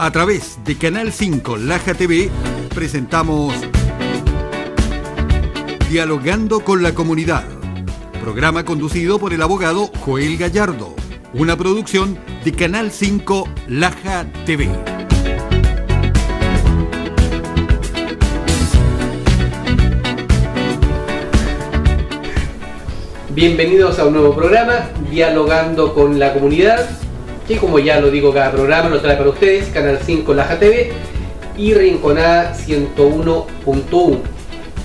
A través de Canal 5 Laja TV presentamos Dialogando con la Comunidad, programa conducido por el abogado Joel Gallardo, una producción de Canal 5 Laja TV. Bienvenidos a un nuevo programa, Dialogando con la Comunidad, que como ya lo digo cada programa, lo trae para ustedes Canal 5 Laja TV y Rinconada 101.1.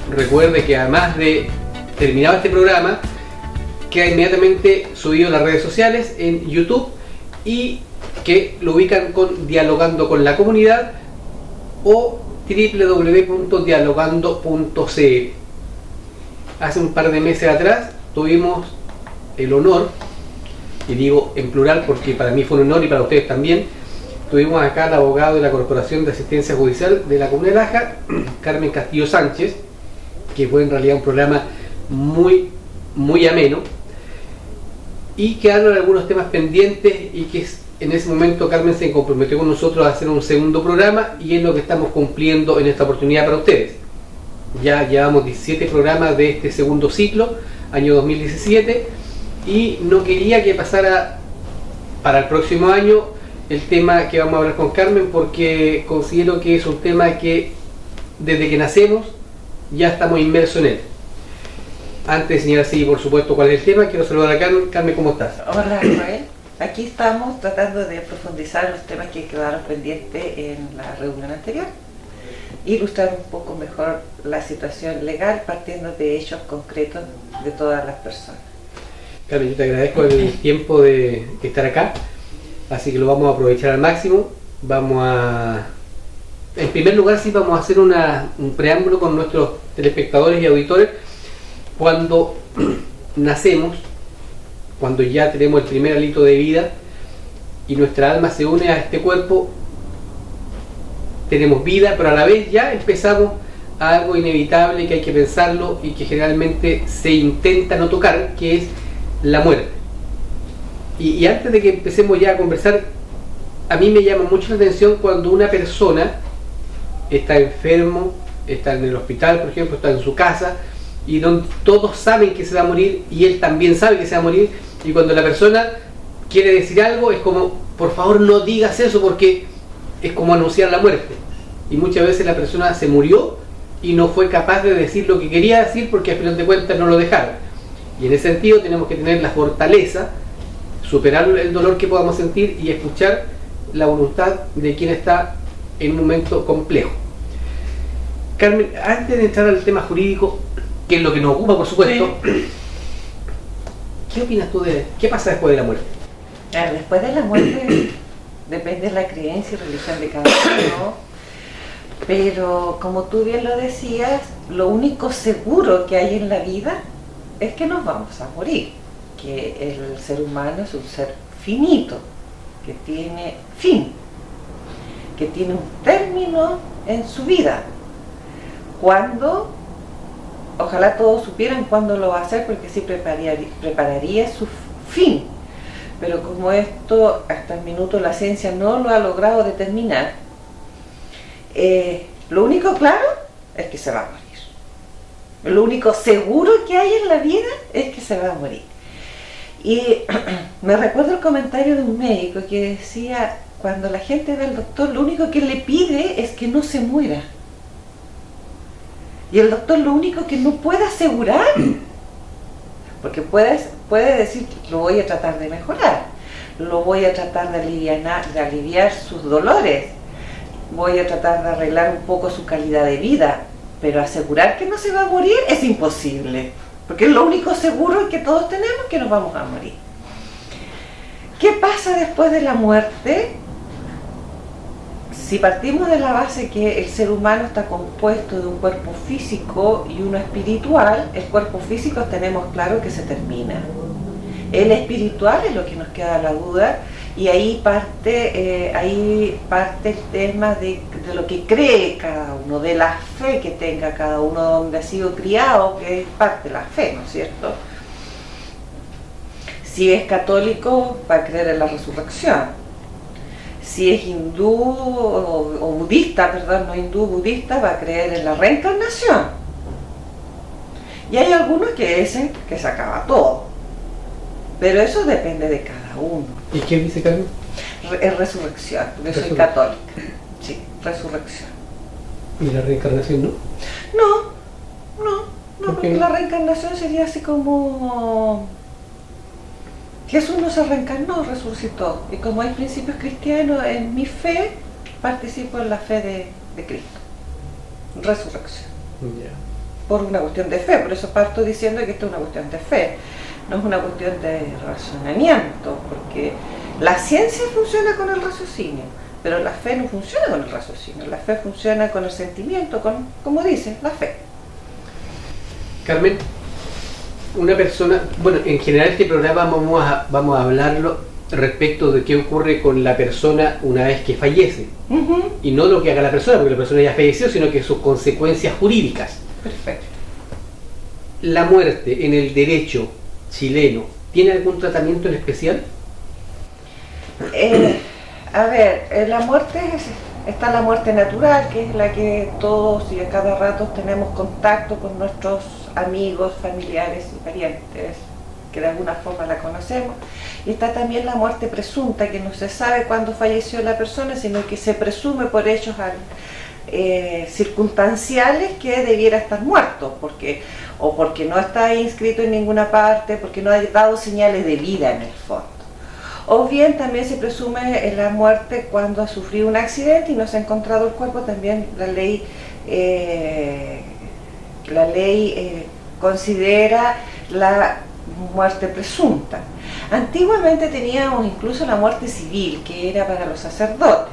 Recuerde que además de terminado este programa, queda inmediatamente subido a las redes sociales en YouTube y que lo ubican con Dialogando con la Comunidad o www.dialogando.cl. Hace un par de meses atrás tuvimos el honor, y digo en plural porque para mí fue un honor y para ustedes también, tuvimos acá al abogado de la Corporación de Asistencia Judicial de la Comunidad de Laja, Carmen Castillo Sánchez, que fue en realidad un programa muy ameno, y quedaron algunos temas pendientes y que en ese momento Carmen se comprometió con nosotros a hacer un segundo programa y es lo que estamos cumpliendo en esta oportunidad para ustedes. Ya llevamos 17 programas de este segundo ciclo, año 2017, y no quería que pasara para el próximo año el tema que vamos a hablar con Carmen, porque considero que es un tema que desde que nacemos ya estamos inmersos en él. Antes de señalar así, por supuesto, cuál es el tema, quiero saludar a Carmen. Carmen, ¿cómo estás? Hola, Joel. Aquí estamos tratando de profundizar los temas que quedaron pendientes en la reunión anterior, ilustrar un poco mejor la situación legal partiendo de hechos concretos de todas las personas. Carmen, yo te agradezco el tiempo de estar acá, así que lo vamos a aprovechar al máximo. En primer lugar, sí vamos a hacer un preámbulo con nuestros telespectadores y auditores. Cuando nacemos, cuando ya tenemos el primer hálito de vida y nuestra alma se une a este cuerpo, tenemos vida, pero a la vez ya empezamos a algo inevitable que hay que pensarlo y que generalmente se intenta no tocar, que es la muerte. Y antes de que empecemos ya a conversar, a mí me llama mucho la atención cuando una persona está enfermo, está en el hospital, por ejemplo, está en su casa, y donde todos saben que se va a morir y él también sabe que se va a morir, y cuando la persona quiere decir algo es como, por favor no digas eso porque es como anunciar la muerte. Y muchas veces la persona se murió y no fue capaz de decir lo que quería decir porque al final de cuentas no lo dejaron. Y en ese sentido tenemos que tener la fortaleza, superar el dolor que podamos sentir y escuchar la voluntad de quien está en un momento complejo. Carmen, antes de entrar al tema jurídico, que es lo que nos ocupa, por supuesto, sí. ¿Qué opinas tú de qué pasa después de la muerte? Después de la muerte depende de la creencia y religión de cada uno, pero como tú bien lo decías, lo único seguro que hay en la vida es que nos vamos a morir, que el ser humano es un ser finito, que tiene fin, que tiene un término en su vida. Cuando, ojalá todos supieran cuándo lo va a hacer, porque sí prepararía su fin, pero como esto hasta el minuto la ciencia no lo ha logrado determinar, lo único claro es que se va a morir. Lo único seguro que hay en la vida es que se va a morir. Y me recuerdo el comentario de un médico que decía, cuando la gente ve al doctor, lo único que le pide es que no se muera. Y el doctor lo único que no puede asegurar, porque puede decir, lo voy a tratar de mejorar, lo voy a tratar de aliviar sus dolores, voy a tratar de arreglar un poco su calidad de vida, pero asegurar que no se va a morir es imposible, porque lo único seguro que todos tenemos es que nos vamos a morir. ¿Qué pasa después de la muerte? Si partimos de la base que el ser humano está compuesto de un cuerpo físico y uno espiritual, el cuerpo físico tenemos claro que se termina. El espiritual es lo que nos queda la duda, y ahí parte el tema de lo que cree cada uno, de la fe que tenga cada uno, donde ha sido criado, que es parte de la fe, ¿no es cierto? Si es católico, va a creer en la resurrección. Si es hindú o budista, perdón, no hindú, budista, va a creer en la reencarnación. Y hay algunos que dicen que se acaba todo. Pero eso depende de cada uno. ¿Y qué dice Carmen? Es resurrección, yo soy católica. Sí, resurrección. ¿Y la reencarnación no? No, porque la reencarnación sería así como... Jesús no se reencarnó, resucitó. Y como hay principios cristianos, en mi fe, participo en la fe de Cristo. Resurrección. Ya. Por una cuestión de fe, por eso parto diciendo que esto es una cuestión de fe. No es una cuestión de razonamiento, porque la ciencia funciona con el raciocinio, pero la fe no funciona con el raciocinio. La fe funciona con el sentimiento, con, como dice, la fe. Carmen, una persona, bueno, en general este programa vamos a hablarlo respecto de qué ocurre con la persona una vez que fallece. Y no lo que haga la persona, porque la persona ya falleció, sino que sus consecuencias jurídicas. Perfecto. ¿La muerte en el derecho chileno tiene algún tratamiento en especial? A ver, la muerte está la muerte natural, que es la que todos y a cada rato tenemos contacto con nuestros amigos, familiares y parientes, que de alguna forma la conocemos. Y está también la muerte presunta, que no se sabe cuándo falleció la persona, sino que se presume por hechos circunstanciales que debiera estar muerto, porque no está inscrito en ninguna parte, porque no ha dado señales de vida en el fondo. O bien también se presume la muerte cuando ha sufrido un accidente y no se ha encontrado el cuerpo. También la ley considera la muerte presunta. Antiguamente teníamos incluso la muerte civil, que era para los sacerdotes,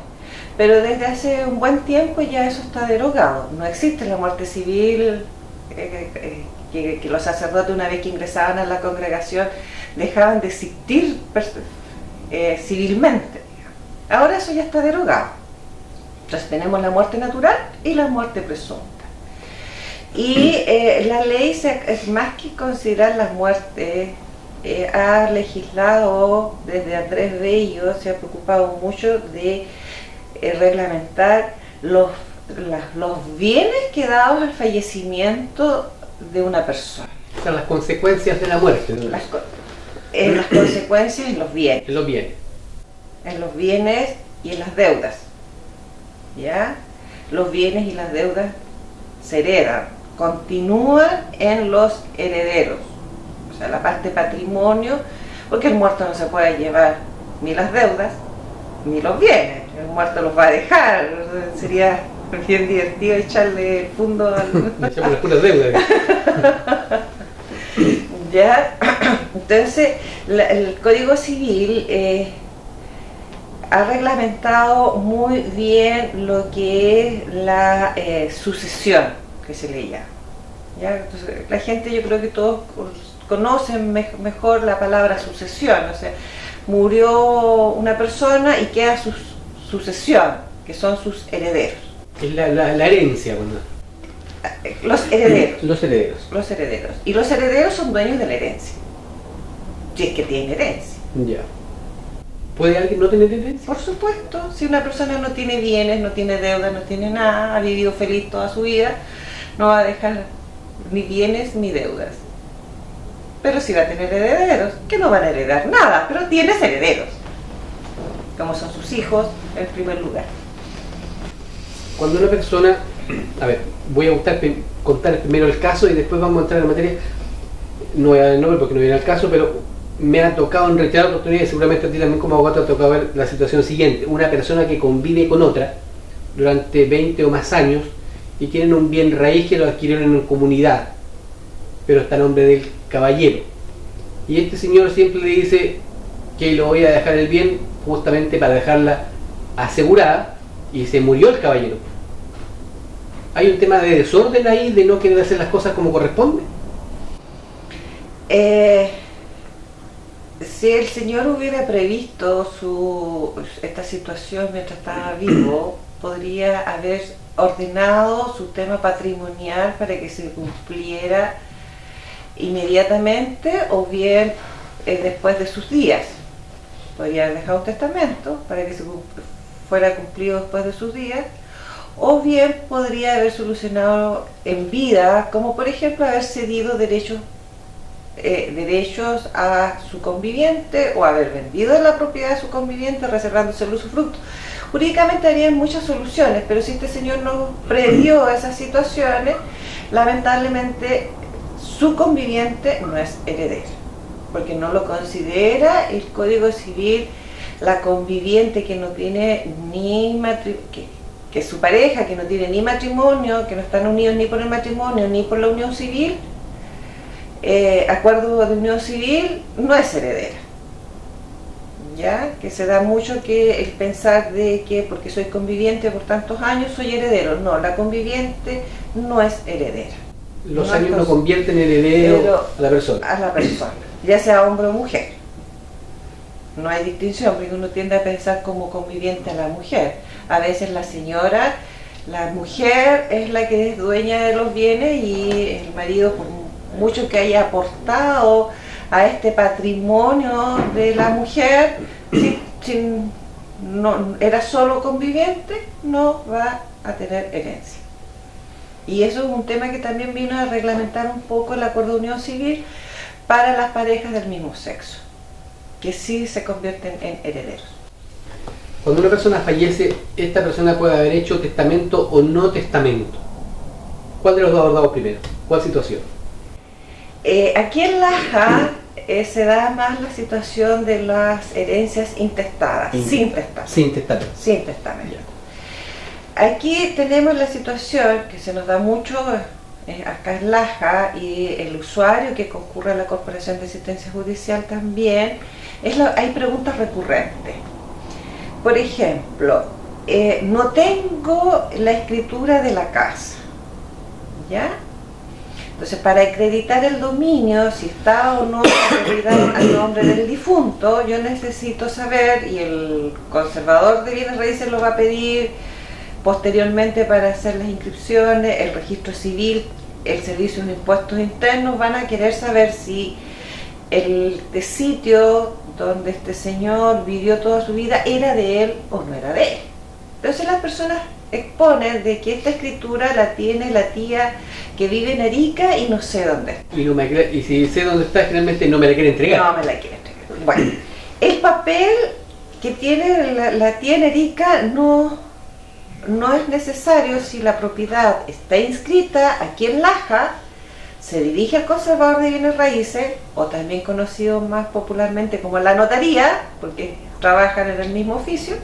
pero desde hace un buen tiempo ya eso está derogado. No existe la muerte civil, que los sacerdotes, una vez que ingresaban a la congregación, dejaban de existir civilmente. Ahora eso ya está derogado. Entonces tenemos la muerte natural y la muerte presunta. Y la ley, es más que considerar la muerte, ha legislado desde Andrés Bello, se ha preocupado mucho de reglamentar los bienes que dados al fallecimiento de una persona. O sea, las consecuencias de la muerte, ¿no? Las consecuencias en los bienes. En los bienes. En los bienes y en las deudas. ¿Ya? Los bienes y las deudas se heredan, continúan en los herederos. O sea, la parte patrimonio, porque el muerto no se puede llevar ni las deudas ni los bienes. El muerto los va a dejar. Sería bien divertido echarle el fondo al... Echamos las puras deudas. ¿Ya? Entonces, el Código Civil ha reglamentado muy bien lo que es la sucesión, que se le llama. ¿Ya? Entonces, la gente, yo creo que todos conocen mejor la palabra sucesión. O sea, murió una persona y queda su sucesión, que son sus herederos. Es la herencia, cuando... Los herederos. Los herederos. Los herederos. Y los herederos son dueños de la herencia. Si es que tienen herencia. Ya. ¿Puede alguien no tener herencia? Por supuesto. Si una persona no tiene bienes, no tiene deuda, no tiene nada, ha vivido feliz toda su vida, no va a dejar ni bienes ni deudas. Pero sí va a tener herederos, que no van a heredar nada, pero tienes herederos, como son sus hijos en primer lugar. Cuando una persona... A ver, voy a contar primero el caso y después vamos a entrar en materia. No voy a dar el nombre porque no viene al caso, pero me ha tocado en reiteradas oportunidades, seguramente a ti también como abogado te ha tocado ver la situación siguiente. Una persona que convive con otra durante 20 o más años y tienen un bien raíz que lo adquirieron en comunidad, pero está a nombre del caballero. Y este señor siempre le dice que lo voy a dejar el bien justamente para dejarla asegurada, y se murió el caballero. ¿Hay un tema de desorden ahí, de no querer hacer las cosas como corresponde? Si el señor hubiera previsto esta situación mientras estaba vivo, podría haber ordenado su tema patrimonial para que se cumpliera inmediatamente o bien después de sus días. Podría haber dejado un testamento para que se fuera cumplido después de sus días, o bien podría haber solucionado en vida, como por ejemplo haber cedido derechos a su conviviente o haber vendido la propiedad de su conviviente reservándose el usufructo. Jurídicamente habrían muchas soluciones, pero si este señor no previó esas situaciones, lamentablemente su conviviente no es heredero, porque no lo considera el Código Civil la conviviente que no tiene ni que es su pareja, que no tiene ni matrimonio, que no están unidos ni por el matrimonio ni por la unión civil, acuerdo de unión civil, no es heredera. ¿Ya? Que se da mucho que el pensar de que porque soy conviviente por tantos años soy heredero. No, la conviviente no es heredera. Los años no convierten en heredero a la persona. A la persona, ya sea hombre o mujer. No hay distinción, porque uno tiende a pensar como conviviente a la mujer. A veces la mujer es la que es dueña de los bienes y el marido, por mucho que haya aportado a este patrimonio de la mujer, si no era solo conviviente, no va a tener herencia. Y eso es un tema que también vino a reglamentar un poco el acuerdo de unión civil para las parejas del mismo sexo, que sí se convierten en herederos. Cuando una persona fallece, esta persona puede haber hecho testamento o no testamento. ¿Cuál de los dos abordamos primero? ¿Cuál situación? Aquí en Laja se da más la situación de las herencias intestadas, sin testamento. Sin testamento. Sin testamento. Aquí tenemos la situación que se nos da mucho acá en Laja, y el usuario que concurre a la Corporación de Asistencia Judicial también, hay preguntas recurrentes. Por ejemplo, no tengo la escritura de la casa, ¿ya? Entonces, para acreditar el dominio, si está o no acreditado al nombre del difunto, yo necesito saber, y el conservador de bienes raíces lo va a pedir posteriormente para hacer las inscripciones, el registro civil, el servicio de impuestos internos van a querer saber si el sitio donde este señor vivió toda su vida era de él o no era de él. Entonces las personas exponen de que esta escritura la tiene la tía que vive en Arica y no sé dónde está. Y si sé dónde está, generalmente no me la quiere entregar. No me la quiere entregar. Bueno, el papel que tiene la tía en Arica no es necesario si la propiedad está inscrita aquí en Laja, se dirige al conservador de bienes raíces, o también conocido más popularmente como la notaría, porque trabajan en el mismo oficio,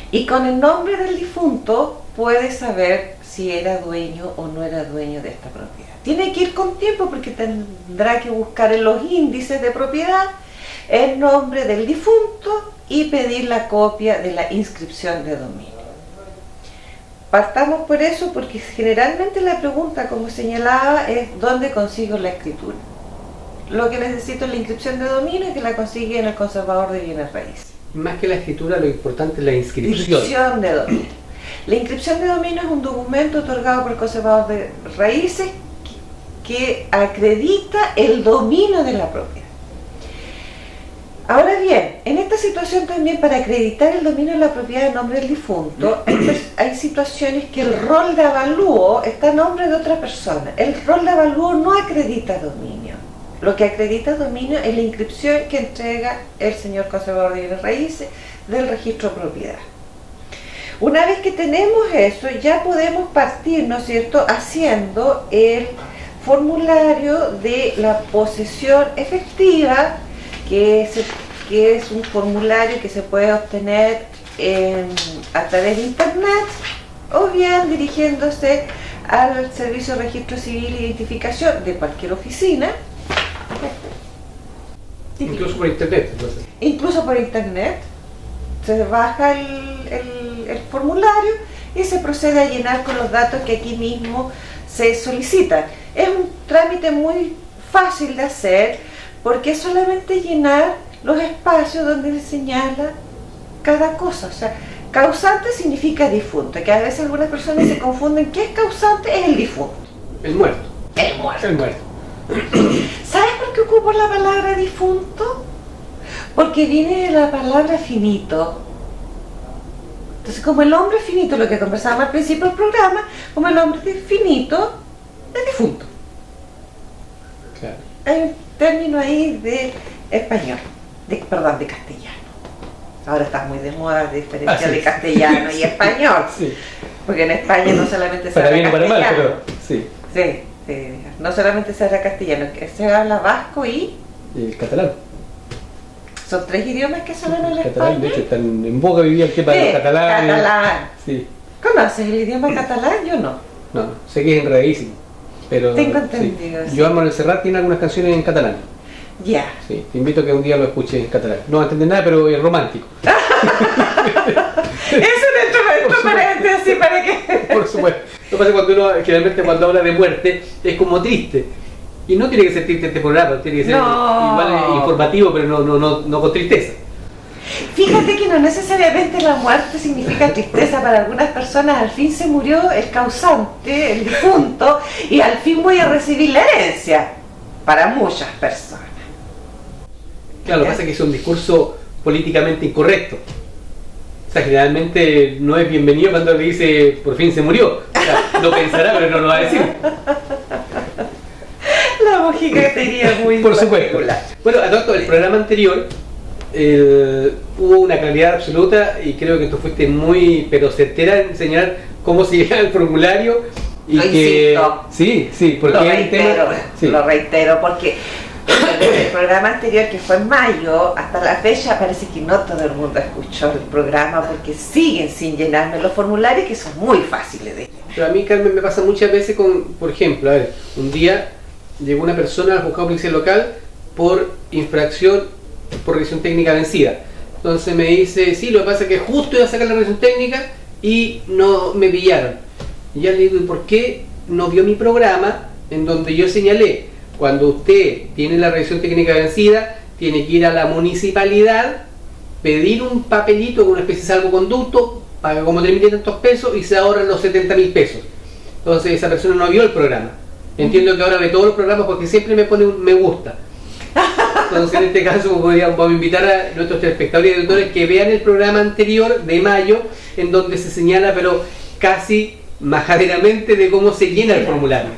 y con el nombre del difunto puede saber si era dueño o no era dueño de esta propiedad. Tiene que ir con tiempo porque tendrá que buscar en los índices de propiedad el nombre del difunto y pedir la copia de la inscripción de dominio. Partamos por eso, porque generalmente la pregunta, como señalaba, es ¿dónde consigo la escritura? Lo que necesito es la inscripción de dominio, y que la consigue en el conservador de bienes raíces. Más que la escritura, lo importante es la inscripción. Inscripción de dominio. La inscripción de dominio es un documento otorgado por el conservador de raíces que acredita el dominio de la propiedad. Ahora bien, en esta situación también, para acreditar el dominio de la propiedad en nombre del difunto, hay situaciones que el rol de avalúo está a nombre de otra persona. El rol de avalúo no acredita dominio. Lo que acredita dominio es la inscripción que entrega el señor conservador de bienes raíces del registro de propiedad. Una vez que tenemos eso, ya podemos partir, ¿no es cierto?, haciendo el formulario de la posesión efectiva, que es un formulario que se puede obtener a través de internet, o bien dirigiéndose al Servicio de Registro Civil e Identificación de cualquier oficina. Incluso por internet. Entonces. Incluso por internet. Se baja el formulario y se procede a llenar con los datos que aquí mismo se solicitan. Es un trámite muy fácil de hacer, porque es solamente llenar los espacios donde se señala cada cosa. O sea, causante significa difunto, que a veces algunas personas se confunden. ¿Qué es causante? Es el difunto. El muerto. El muerto. El muerto. ¿Sabes por qué ocupo la palabra difunto? Porque viene de la palabra finito. Entonces, como el hombre finito, lo que conversábamos al principio del programa, como el hombre finito es difunto. Claro. Hay un término ahí de español, de castellano. Ahora está muy de moda la diferencia de castellano y español. Sí. Porque en España no solamente se Para habla bien o para mal, castellano. pero sí. Sí, no solamente se habla castellano, que se habla vasco y Y el catalán. son 3 idiomas que se hablan en El España. catalán, de hecho, están en boga vivía el tema de los catalanes. Catalán. Sí. ¿Conoces el idioma catalán? Yo no. No, sé que es enredadísimo. Pero, Tengo entendido, sí. Joan Manuel Serrat tiene algunas canciones en catalán. Ya. Sí, te invito a que un día lo escuches en catalán. No va a entender nada, pero es romántico. Es un instrumento paréntesis para que... Por supuesto. Lo que pasa es cuando uno, generalmente cuando habla de muerte, es como triste. Y no tiene que ser triste este programa, tiene que ser igual informativo, pero no con tristeza. Fíjate que no necesariamente la muerte significa tristeza para algunas personas. Al fin se murió el causante, el difunto, y al fin voy a recibir la herencia. Para muchas personas. Claro, lo que pasa es que es un discurso políticamente incorrecto. O sea, generalmente no es bienvenido cuando le dice por fin se murió. O sea, lo pensará, pero no lo va a decir. La mojigatería muy Por supuesto. particular. Bueno, a todo esto, el programa anterior hubo una claridad absoluta y creo que tú fuiste muy, pero certera en enseñar cómo se llega al formulario. Y Lo que insisto. sí, porque lo reitero, porque el programa anterior, que fue en mayo, hasta la fecha parece que no todo el mundo escuchó el programa porque siguen sin llenarme los formularios, que son muy fáciles de llenar. Pero a mí, Carmen, me pasa muchas veces con, por ejemplo, a ver, un día llegó una persona al juzgado policial local por infracción por revisión técnica vencida. Entonces me dice, sí, lo que pasa es que justo iba a sacar la revisión técnica y no me pillaron. Y ya le digo, ¿y por qué no vio mi programa en donde yo señalé? Cuando usted tiene la revisión técnica vencida, tiene que ir a la municipalidad, pedir un papelito con una especie de salvoconducto, paga como 3.000 y tantos pesos y se ahorran los 70.000 pesos. Entonces esa persona no vio el programa. Entiendo que ahora ve todos los programas porque siempre me pone un me gusta. Entonces en este caso vamos a invitar a nuestros telespectadores y editores que vean el programa anterior de mayo, en donde se señala, pero casi majaderamente, de cómo se llena el formulario.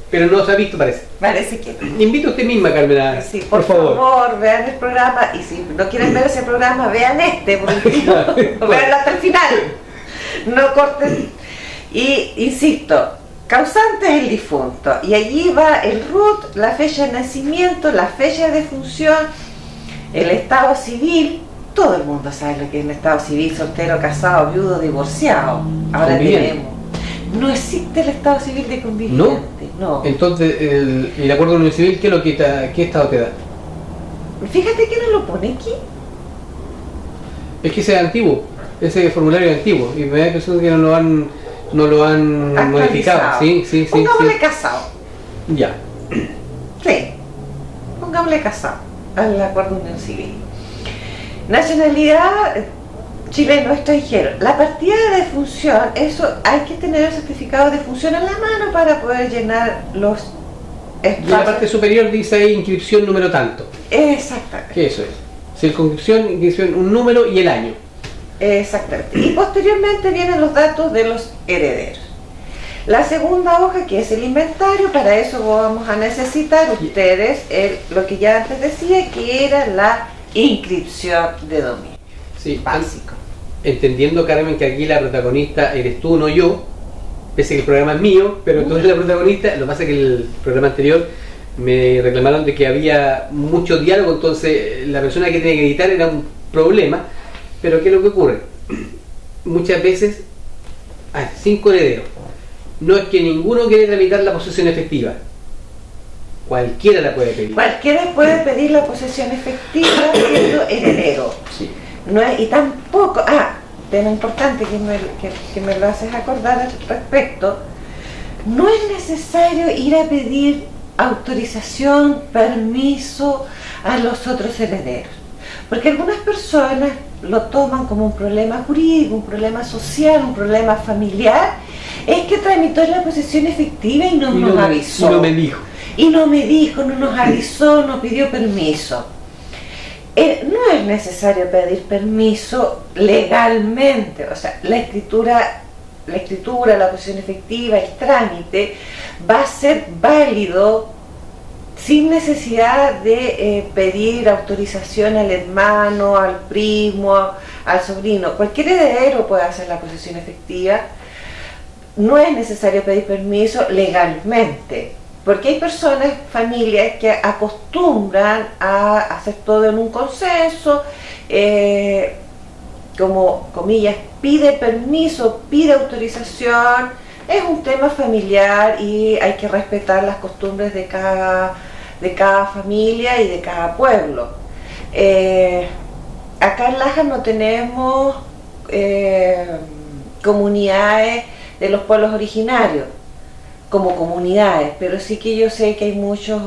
Pero no se ha visto, parece. Parece que no. Invito a usted misma, Carmen, Sí, por favor, vean el programa, y si no quieren ver ese programa, vean este, por último. Veanlo hasta el final. No corten. Y insisto, causante es el difunto, y allí va el RUT, la fecha de nacimiento, la fecha de defunción, el estado civil. Todo el mundo sabe lo que es el estado civil: soltero, casado, viudo, divorciado. Ahora tenemos. No existe el estado civil de conviviente. No. Entonces, el acuerdo de unión civil, ¿qué lo quita? ¿Qué estado te da? Fíjate que no lo pone aquí. Es que ese es antiguo, ese formulario es antiguo, y me da la impresión que no lo han modificado. Sí. Pongámosle casado. Ya. Sí. Pongámosle casado al acuerdo de unión civil. Nacionalidad: chileno, extranjero. La partida de defunción, eso hay que tener el certificado de defunción en la mano para poder llenar los espacios. Y la parte superior dice ahí inscripción número tanto. Exactamente. ¿Qué eso es? Inscripción, un número y el año. Exactamente. Y posteriormente vienen los datos de los herederos. La segunda hoja, que es el inventario, para eso vamos a necesitar ustedes lo que ya antes decía, que era la inscripción de dominio. Sí, básico. Entendiendo, Carmen, que aquí la protagonista eres tú, no yo, pese que el programa es mío, pero tú eres la protagonista. Lo que pasa es que el programa anterior me reclamaron de que había mucho diálogo, entonces la persona que tenía que editar era un problema. Pero ¿qué es lo que ocurre? Muchas veces hay 5 herederos. No es que ninguno quiere tramitar la posesión efectiva. Cualquiera la puede pedir. Cualquiera puede pedir la posesión efectiva siendo heredero. Sí. No es, y tampoco, tema importante que me lo haces acordar al respecto, no es necesario ir a pedir autorización, permiso a los otros herederos, porque algunas personas lo toman como un problema jurídico, un problema social, un problema familiar. Es que tramitó la posesión efectiva y no nos avisó. Y no me dijo. Y no me dijo, no nos avisó, no pidió permiso. No es necesario pedir permiso legalmente, o sea, la escritura, la posesión efectiva, el trámite va a ser válido sin necesidad de pedir autorización al hermano, al primo, al sobrino. Cualquier heredero puede hacer la posesión efectiva. No es necesario pedir permiso legalmente, porque hay personas, familias que acostumbran a hacer todo en un consenso, como comillas, pide permiso, pide autorización. Es un tema familiar y hay que respetar las costumbres de cada familia y de cada pueblo. Acá en Laja no tenemos comunidades de los pueblos originarios como comunidades, pero sí que yo sé que hay muchos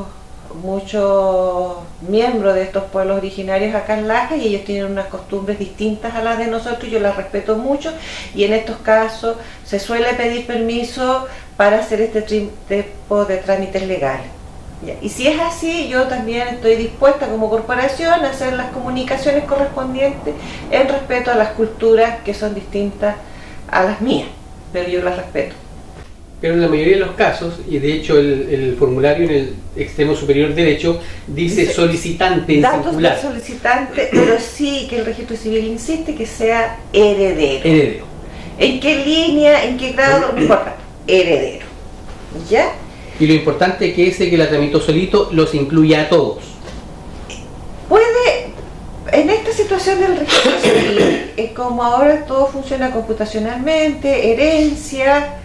miembros de estos pueblos originarios acá en Laja y ellos tienen unas costumbres distintas a las de nosotros. Yo las respeto mucho y en estos casos se suele pedir permiso para hacer este tipo de trámites legales. Y si es así, yo también estoy dispuesta como corporación a hacer las comunicaciones correspondientes en respeto a las culturas que son distintas a las mías, pero yo las respeto. Pero en la mayoría de los casos, y de hecho el formulario en el extremo superior derecho dice solicitante en datos singular. del solicitante, pero sí que el registro civil insiste que sea heredero. Heredero. ¿En qué línea, en qué grado? No importa, heredero. ¿Ya? Y lo importante es que ese que la tramitó solito los incluya a todos. Puede, en esta situación del registro civil, como ahora todo funciona computacionalmente, herencia,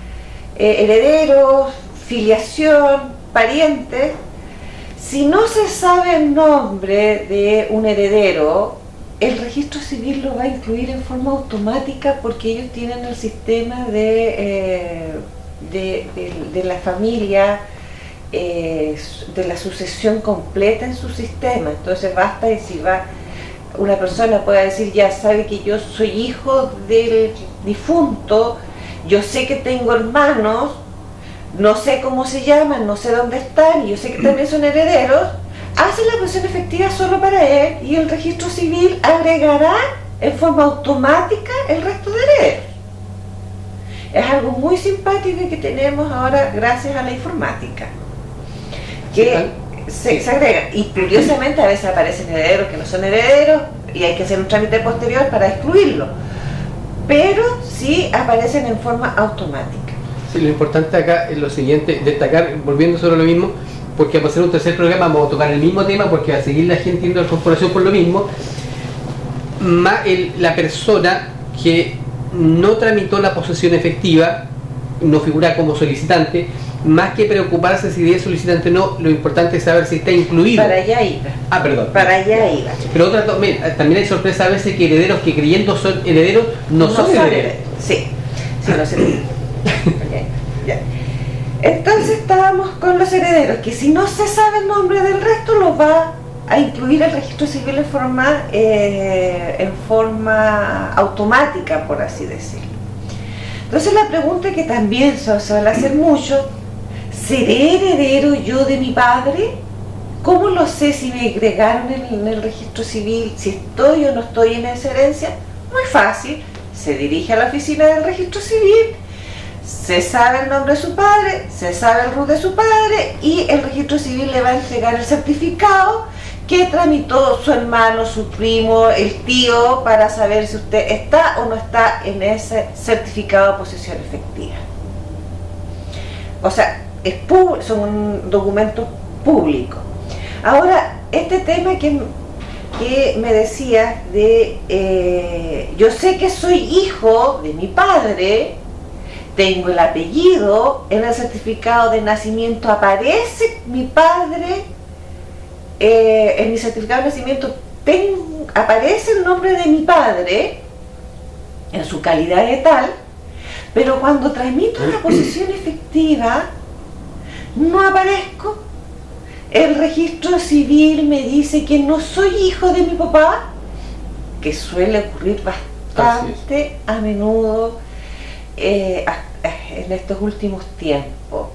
herederos, filiación, parientes, si no se sabe el nombre de un heredero, el registro civil lo va a incluir en forma automática porque ellos tienen el sistema de la familia, de la sucesión completa en su sistema. Entonces basta decir, una persona puede decir, ya sabe que yo soy hijo del difunto, yo sé que tengo hermanos, no sé cómo se llaman, no sé dónde están, y yo sé que también son herederos, hace la posesión efectiva solo para él y el registro civil agregará en forma automática el resto de herederos. Es algo muy simpático que tenemos ahora gracias a la informática, que se agrega, y curiosamente a veces aparecen herederos que no son herederos y hay que hacer un trámite posterior para excluirlo, pero sí aparecen en forma automática. Sí, lo importante acá es lo siguiente, destacar, volviendo sobre lo mismo, porque vamos a hacer un tercer programa, vamos a tocar el mismo tema porque va a seguir la gente yendo a la corporación por lo mismo, más la persona que no tramitó la posesión efectiva, no figura como solicitante, más que preocuparse si es solicitante o no, lo importante es saber si está incluido. Para allá iba. Ah, perdón. Para allá iba. Pero también hay sorpresa a veces que herederos que creyendo son herederos no son herederos. Sí, no sé. Okay, ya. Entonces estábamos con los herederos, que si no se sabe el nombre del resto, los va a incluir el registro civil en forma automática, por así decirlo. Entonces la pregunta que también se suele hacer mucho, ¿seré heredero yo de mi padre? ¿Cómo lo sé si me agregaron en el registro civil, si estoy o no estoy en esa herencia? Muy fácil, se dirige a la oficina del registro civil, se sabe el nombre de su padre, se sabe el RUT de su padre y el registro civil le va a entregar el certificado que tramitó su hermano, su primo, el tío, para saber si usted está o no está en ese certificado de posesión efectiva. O sea, son documentos públicos. Ahora, este tema que me decías yo sé que soy hijo de mi padre, tengo el apellido, en el certificado de nacimiento aparece mi padre, en mi certificado de nacimiento aparece el nombre de mi padre en su calidad de tal, pero cuando tramito la posesión efectiva no aparezco. El registro civil me dice que no soy hijo de mi papá, que suele ocurrir bastante a menudo en estos últimos tiempos.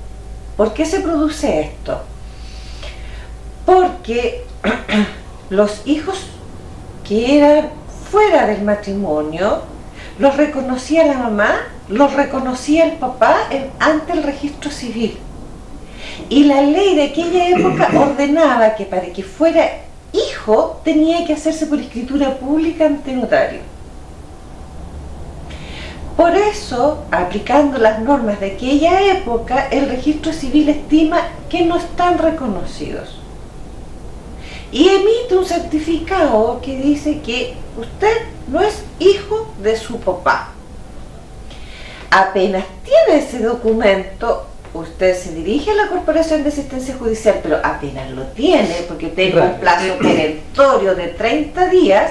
¿Por qué se produce esto? Porque los hijos que eran fuera del matrimonio, los reconocía la mamá, los reconocía el papá ante el registro civil. Y la ley de aquella época ordenaba que para que fuera hijo tenía que hacerse por escritura pública ante notario. Por eso, aplicando las normas de aquella época, el registro civil estima que no están reconocidos. Y emite un certificado que dice que usted no es hijo de su papá. Apenas tiene ese documento, usted se dirige a la Corporación de Asistencia Judicial, pero apenas lo tiene, porque tengo un plazo perentorio de 30 días,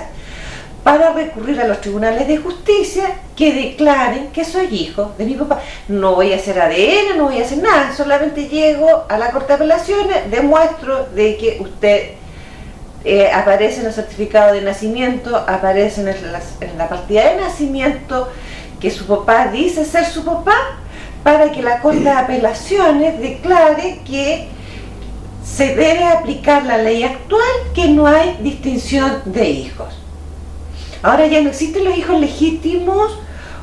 para recurrir a los tribunales de justicia que declaren que soy hijo de mi papá. No voy a hacer ADN, no voy a hacer nada, solamente llego a la Corte de Apelaciones, demuestro de que usted aparece en el certificado de nacimiento, aparece en la partida de nacimiento, que su papá dice ser su papá, para que la Corte de Apelaciones declare que se debe aplicar la ley actual, que no hay distinción de hijos. Ahora ya no existen los hijos legítimos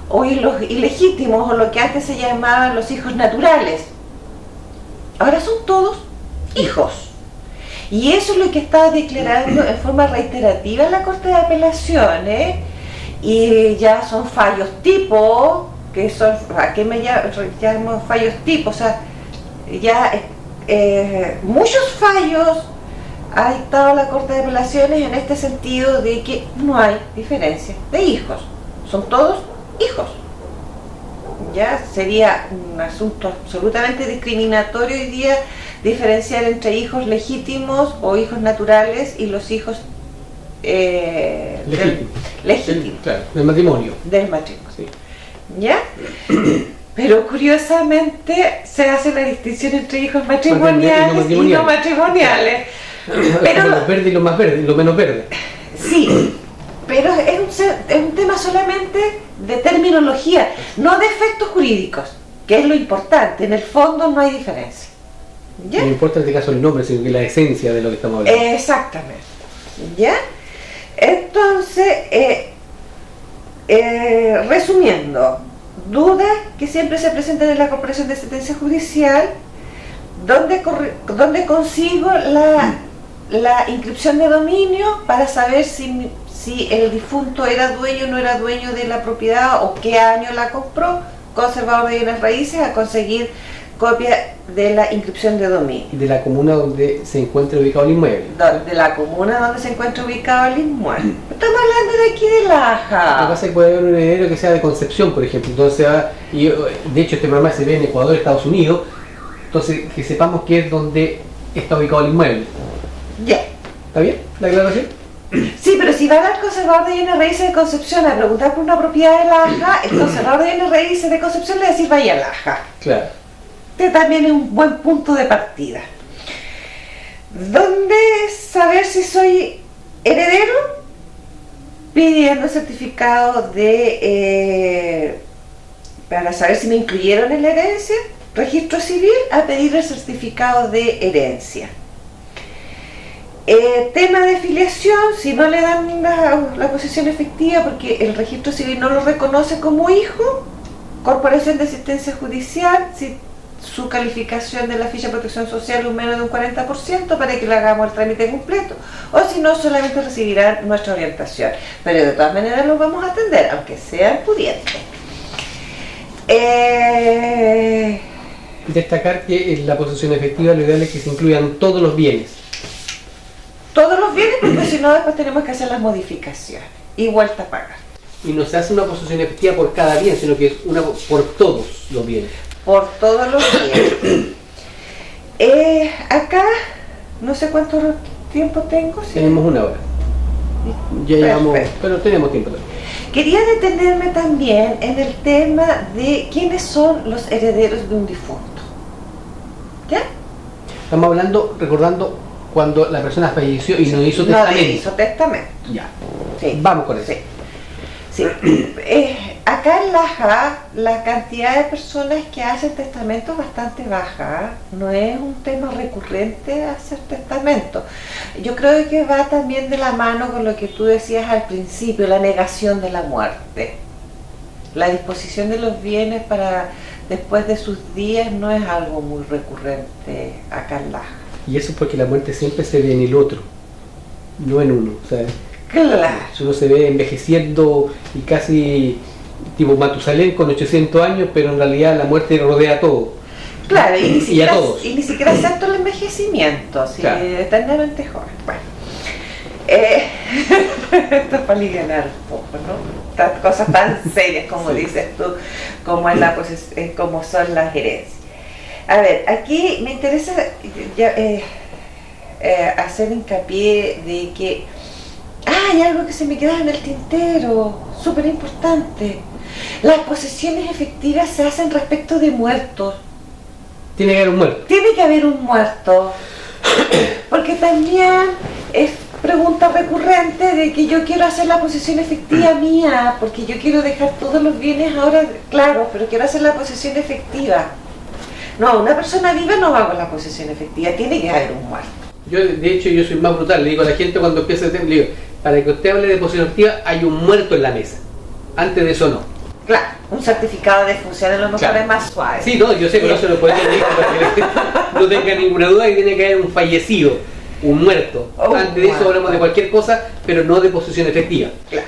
o los ilegítimos, o lo que antes se llamaban los hijos naturales. Ahora son todos hijos. Y eso es lo que está declarando en forma reiterativa la Corte de Apelaciones, y ya son fallos tipo, que son, ¿a qué me llamo fallos tipo? O sea, ya muchos fallos ha dictado la Corte de Apelaciones en este sentido de que no hay diferencia de hijos, son todos hijos. Ya sería un asunto absolutamente discriminatorio hoy día diferenciar entre hijos legítimos o hijos naturales y los hijos legítimos. Claro, del matrimonio. Del matrimonio. Sí. ¿Ya? Pero curiosamente se hace la distinción entre hijos matrimoniales y no matrimoniales. Pero lo verde y lo más verde, y lo menos verde. Sí, pero es un tema solamente de terminología, no de efectos jurídicos, que es lo importante. En el fondo no hay diferencia. ¿Ya? No importa en este caso el nombre, sino que la esencia de lo que estamos hablando. Exactamente. ¿Ya? Entonces, resumiendo, dudas que siempre se presentan en la Corporación de Asistencia Judicial, donde consigo la inscripción de dominio para saber si el difunto era dueño o no era dueño de la propiedad, o qué año la compró, conservador de bienes raíces, a conseguir copia de la inscripción de dominio. De la comuna donde se encuentra ubicado el inmueble. De la comuna donde se encuentra ubicado el inmueble. Estamos hablando de aquí de Laja. Lo que pasa es que puede haber un heredero que sea de Concepción, por ejemplo. Entonces, y de hecho este programa se ve en Ecuador, Estados Unidos. Entonces, que sepamos que es donde está ubicado el inmueble. Ya. ¿Está bien la aclaración? Sí, pero si van al conservador de bienes raíces de Concepción a preguntar por una propiedad de Laja, el conservador de bienes raíces de Concepción le va a decir vaya a Laja. Claro. Este también es un buen punto de partida. ¿Dónde saber si soy heredero? Pidiendo certificado para saber si me incluyeron en la herencia, registro civil, a pedir el certificado de herencia. Tema de filiación, si no le dan la posesión efectiva porque el registro civil no lo reconoce como hijo, Corporación de Asistencia Judicial, si su calificación de la ficha de protección social es menos de un 40% para que le hagamos el trámite completo, o si no, solamente recibirán nuestra orientación, pero de todas maneras los vamos a atender, aunque sean pudientes. Destacar que en la posesión efectiva lo ideal es que se incluyan todos los bienes. Todos los bienes, porque si no después tenemos que hacer las modificaciones y vuelta a pagar. Y no se hace una posesión efectiva por cada bien, sino que es una por todos los bienes. Por todos los bienes. Acá, no sé cuánto tiempo tengo. ¿Sí? Tenemos una hora. Ya llevamos, pero tenemos tiempo también. Quería detenerme también en el tema de quiénes son los herederos de un difunto. ¿Ya? Estamos hablando, recordando cuando la persona falleció y no hizo testamento. No hizo testamento. Ya. Sí. Vamos con eso. Sí. Acá en Laja, la cantidad de personas que hacen testamento es bastante baja. No es un tema recurrente hacer testamento. Yo creo que va también de la mano con lo que tú decías al principio, la negación de la muerte. La disposición de los bienes para después de sus días no es algo muy recurrente acá en Laja. Y eso es porque la muerte siempre se ve en el otro, no en uno. O sea, Claro. uno se ve envejeciendo y casi tipo Matusalén con 800 años, pero en realidad la muerte rodea a todo. Claro, y a todos. ni siquiera excepto el envejecimiento, ¿sí? Claro. Eternamente joven. Bueno, esto es para aliviar un poco, ¿no? Estas cosas tan serias como Sí. dices tú, como, como son las herencias. A ver, aquí me interesa hacer hincapié de que hay algo que se me queda en el tintero, súper importante. Las posesiones efectivas se hacen respecto de muertos. Tiene que haber un muerto. Tiene que haber un muerto, porque también es pregunta recurrente de que yo quiero hacer la posesión efectiva mía, porque yo quiero dejar todos los bienes ahora, claro, pero quiero hacer la posesión efectiva. No, una persona viva no va con la posesión efectiva, tiene que haber un muerto. Yo, de hecho, yo soy más brutal. Le digo a la gente cuando empieza el tema, le digo, para que usted hable de posesión efectiva, hay un muerto en la mesa. Antes de eso no. Claro, un certificado de función a lo mejor Claro. es más suave. Sí, no, yo sé, pero no se lo puede decir para que no tenga ninguna duda que tiene que haber un fallecido, un muerto. Oh, Antes de eso muerto. hablamos de cualquier cosa, pero no de posesión efectiva. Claro.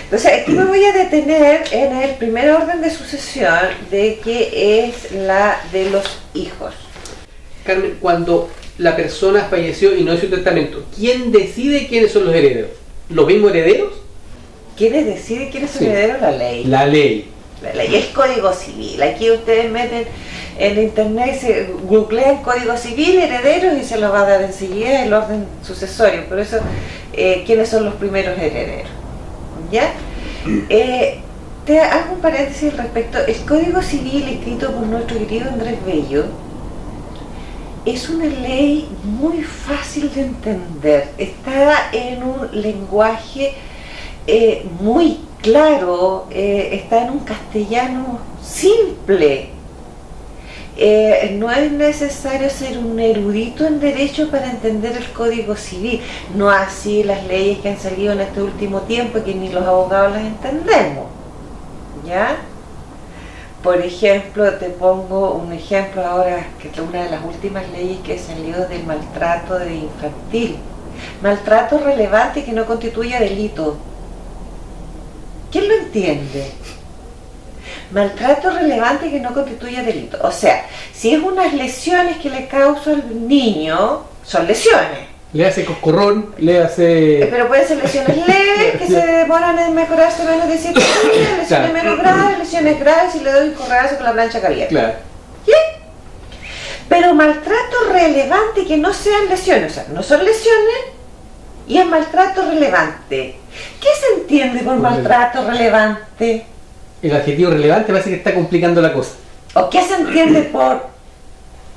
Entonces, aquí me voy a detener en el primer orden de sucesión, de que es la de los hijos. Carmen, cuando la persona falleció y no hizo un testamento, ¿quién decide quiénes son los herederos? ¿Los mismos herederos? ¿Quiénes deciden quién es Sí. heredero? La ley. La ley. La ley es Código Civil. Aquí ustedes meten en internet, se googlean Código Civil, herederos, y se los va a dar enseguida el orden sucesorio. Por eso, ¿quiénes son los primeros herederos? ¿Ya? Te hago un paréntesis al respecto. El Código Civil, escrito por nuestro querido Andrés Bello, es una ley muy fácil de entender. Está en un lenguaje muy claro, está en un castellano simple. No es necesario ser un erudito en derecho para entender el Código Civil, no así las leyes que han salido en este último tiempo y que ni los abogados las entendemos, ¿ya? Por ejemplo, te pongo un ejemplo ahora, que es una de las últimas leyes que salió del maltrato de infantil. Maltrato relevante que no constituya delito. ¿Quién lo entiende? Maltrato relevante que no constituya delito. O sea, si es unas lesiones que le causa al niño, son lesiones. Le hace coscorrón, le hace... Pero pueden ser lesiones leves que se demoran en mejorarse menos de 7 días, lesiones Claro. menos graves, lesiones graves, y le doy un correazo con la plancha caliente. Claro. Pero maltrato relevante que no sean lesiones, o sea, no son lesiones y es maltrato relevante. ¿Qué se entiende por maltrato relevante? El adjetivo relevante parece que está complicando la cosa. ¿O qué se entiende por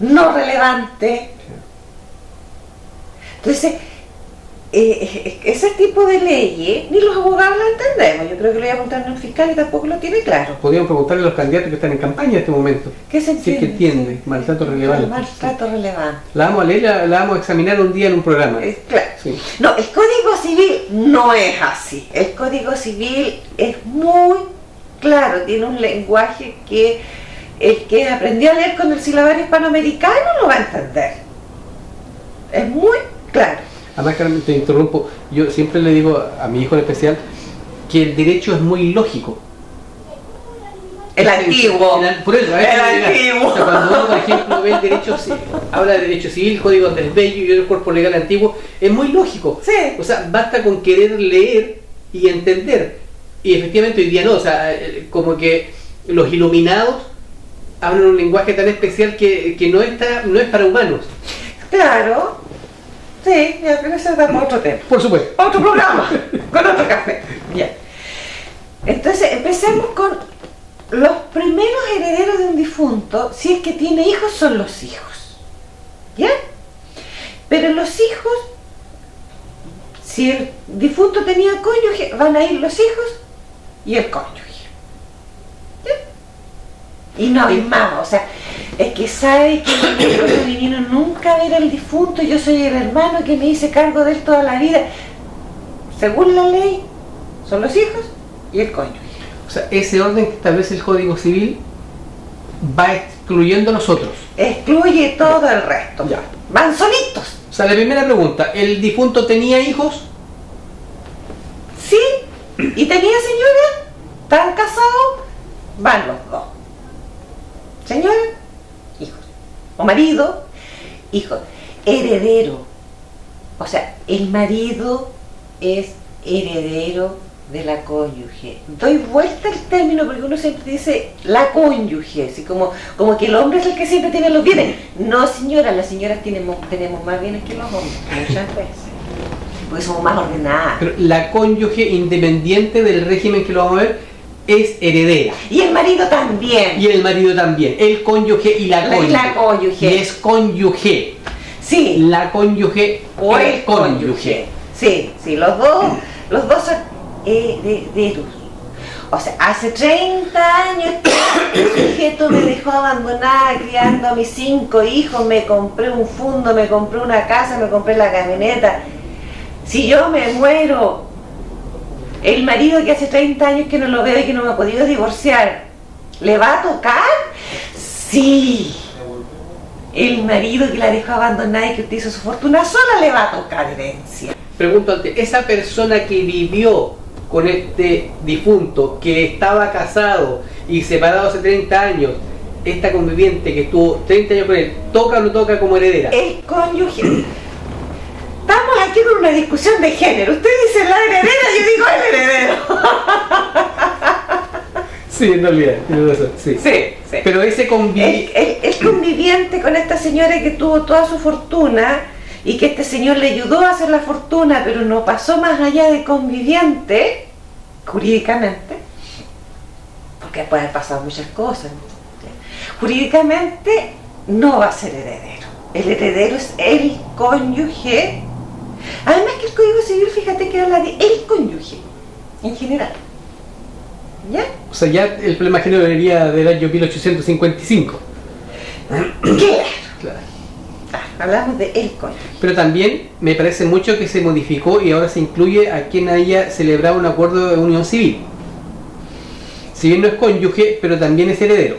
no relevante? Entonces, ese tipo de leyes ni los abogados la entendemos. Yo creo que lo voy a preguntar a un fiscal y tampoco lo tiene claro. Podríamos preguntarle a los candidatos que están en campaña en este momento. ¿Qué se Si es entiende? que entiende, maltrato relevante. Maltrato relevante. La vamos a leer, la vamos a examinar un día en un programa. Claro. Sí. No, el Código Civil no es así. El Código Civil es muy claro, tiene un lenguaje que el que aprendió a leer con el silabario hispanoamericano lo va a entender. Es muy claro. Además, Carmen, te interrumpo, yo siempre le digo a mi hijo en especial que el derecho es muy lógico. El antiguo. Por eso, El antiguo. O sea, cuando uno, por ejemplo, ve el derecho, habla de derecho civil, Código Andrés Bello y otro cuerpo legal antiguo, es muy lógico. Sí. O sea, basta con querer leer y entender. Y efectivamente hoy día no, o sea, como que los iluminados hablan un lenguaje tan especial que no es para humanos. Claro. Sí, ya, pero eso da para otro tema. Por supuesto. Otro programa, con otro café. Bien. Entonces, empecemos con los primeros herederos de un difunto, si es que tiene hijos, son los hijos. ¿Ya? Pero los hijos, si el difunto tenía cónyuge, van a ir los hijos y el cónyuge. Y no hay más, o sea, es que sabe que nosotros vinimos nunca a ver al difunto, yo soy el hermano que me hice cargo de él toda la vida. Según la ley, son los hijos y el cónyuge. O sea, ese orden que establece el Código Civil va excluyendo a los otros. Excluye todo el resto. Ya. Van solitos. O sea, la primera pregunta, ¿el difunto tenía hijos? Sí, y tenía señora, están casados, van los dos. Señora, hijos. O marido, hijos. Heredero. O sea, el marido es heredero de la cónyuge. Doy vuelta al término porque uno siempre dice la cónyuge, así como que el hombre es el que siempre tiene los bienes. No, señora, las señoras tenemos más bienes que los hombres, muchas veces. Porque somos más ordenadas. Pero la cónyuge, independiente del régimen que lo vamos a ver, es heredera. Y el marido también. Y el marido también. El cónyuge y la cónyuge. La cónyuge. Y es cónyuge. Sí. La cónyuge O el cónyuge. Sí, los dos son herederos. O sea, hace 30 años el sujeto me dejó abandonada criando a mis 5 hijos, me compré un fondo, me compré una casa, me compré la camioneta. Si yo me muero, el marido que hace 30 años que no lo veo y que no me ha podido divorciar, ¿le va a tocar? Sí. El marido que la dejó abandonada y que usted hizo su fortuna sola le va a tocar herencia. Pregunto antes, esa persona que vivió con este difunto, que estaba casado y separado hace 30 años, esta conviviente que estuvo 30 años con él, ¿toca o no toca como heredera? El cónyuge. Estamos aquí con una discusión de género. Usted dice la heredera, yo digo el heredero. Sí, en realidad, tiene razón, sí. Sí. Pero ese conviviente... El conviviente con esta señora que tuvo toda su fortuna y que este señor le ayudó a hacer la fortuna, pero no pasó más allá de conviviente, jurídicamente, porque pueden haber pasado muchas cosas. Jurídicamente no va a ser heredero. El heredero es el cónyuge. Además que el Código Civil, fíjate que habla de el cónyuge, en general. ¿Ya? O sea, ya el problema género debería del año 1855. Claro. Hablamos de el cónyuge. Pero también me parece mucho que se modificó y ahora se incluye a quien haya celebrado un acuerdo de unión civil. Si bien no es cónyuge, pero también es heredero.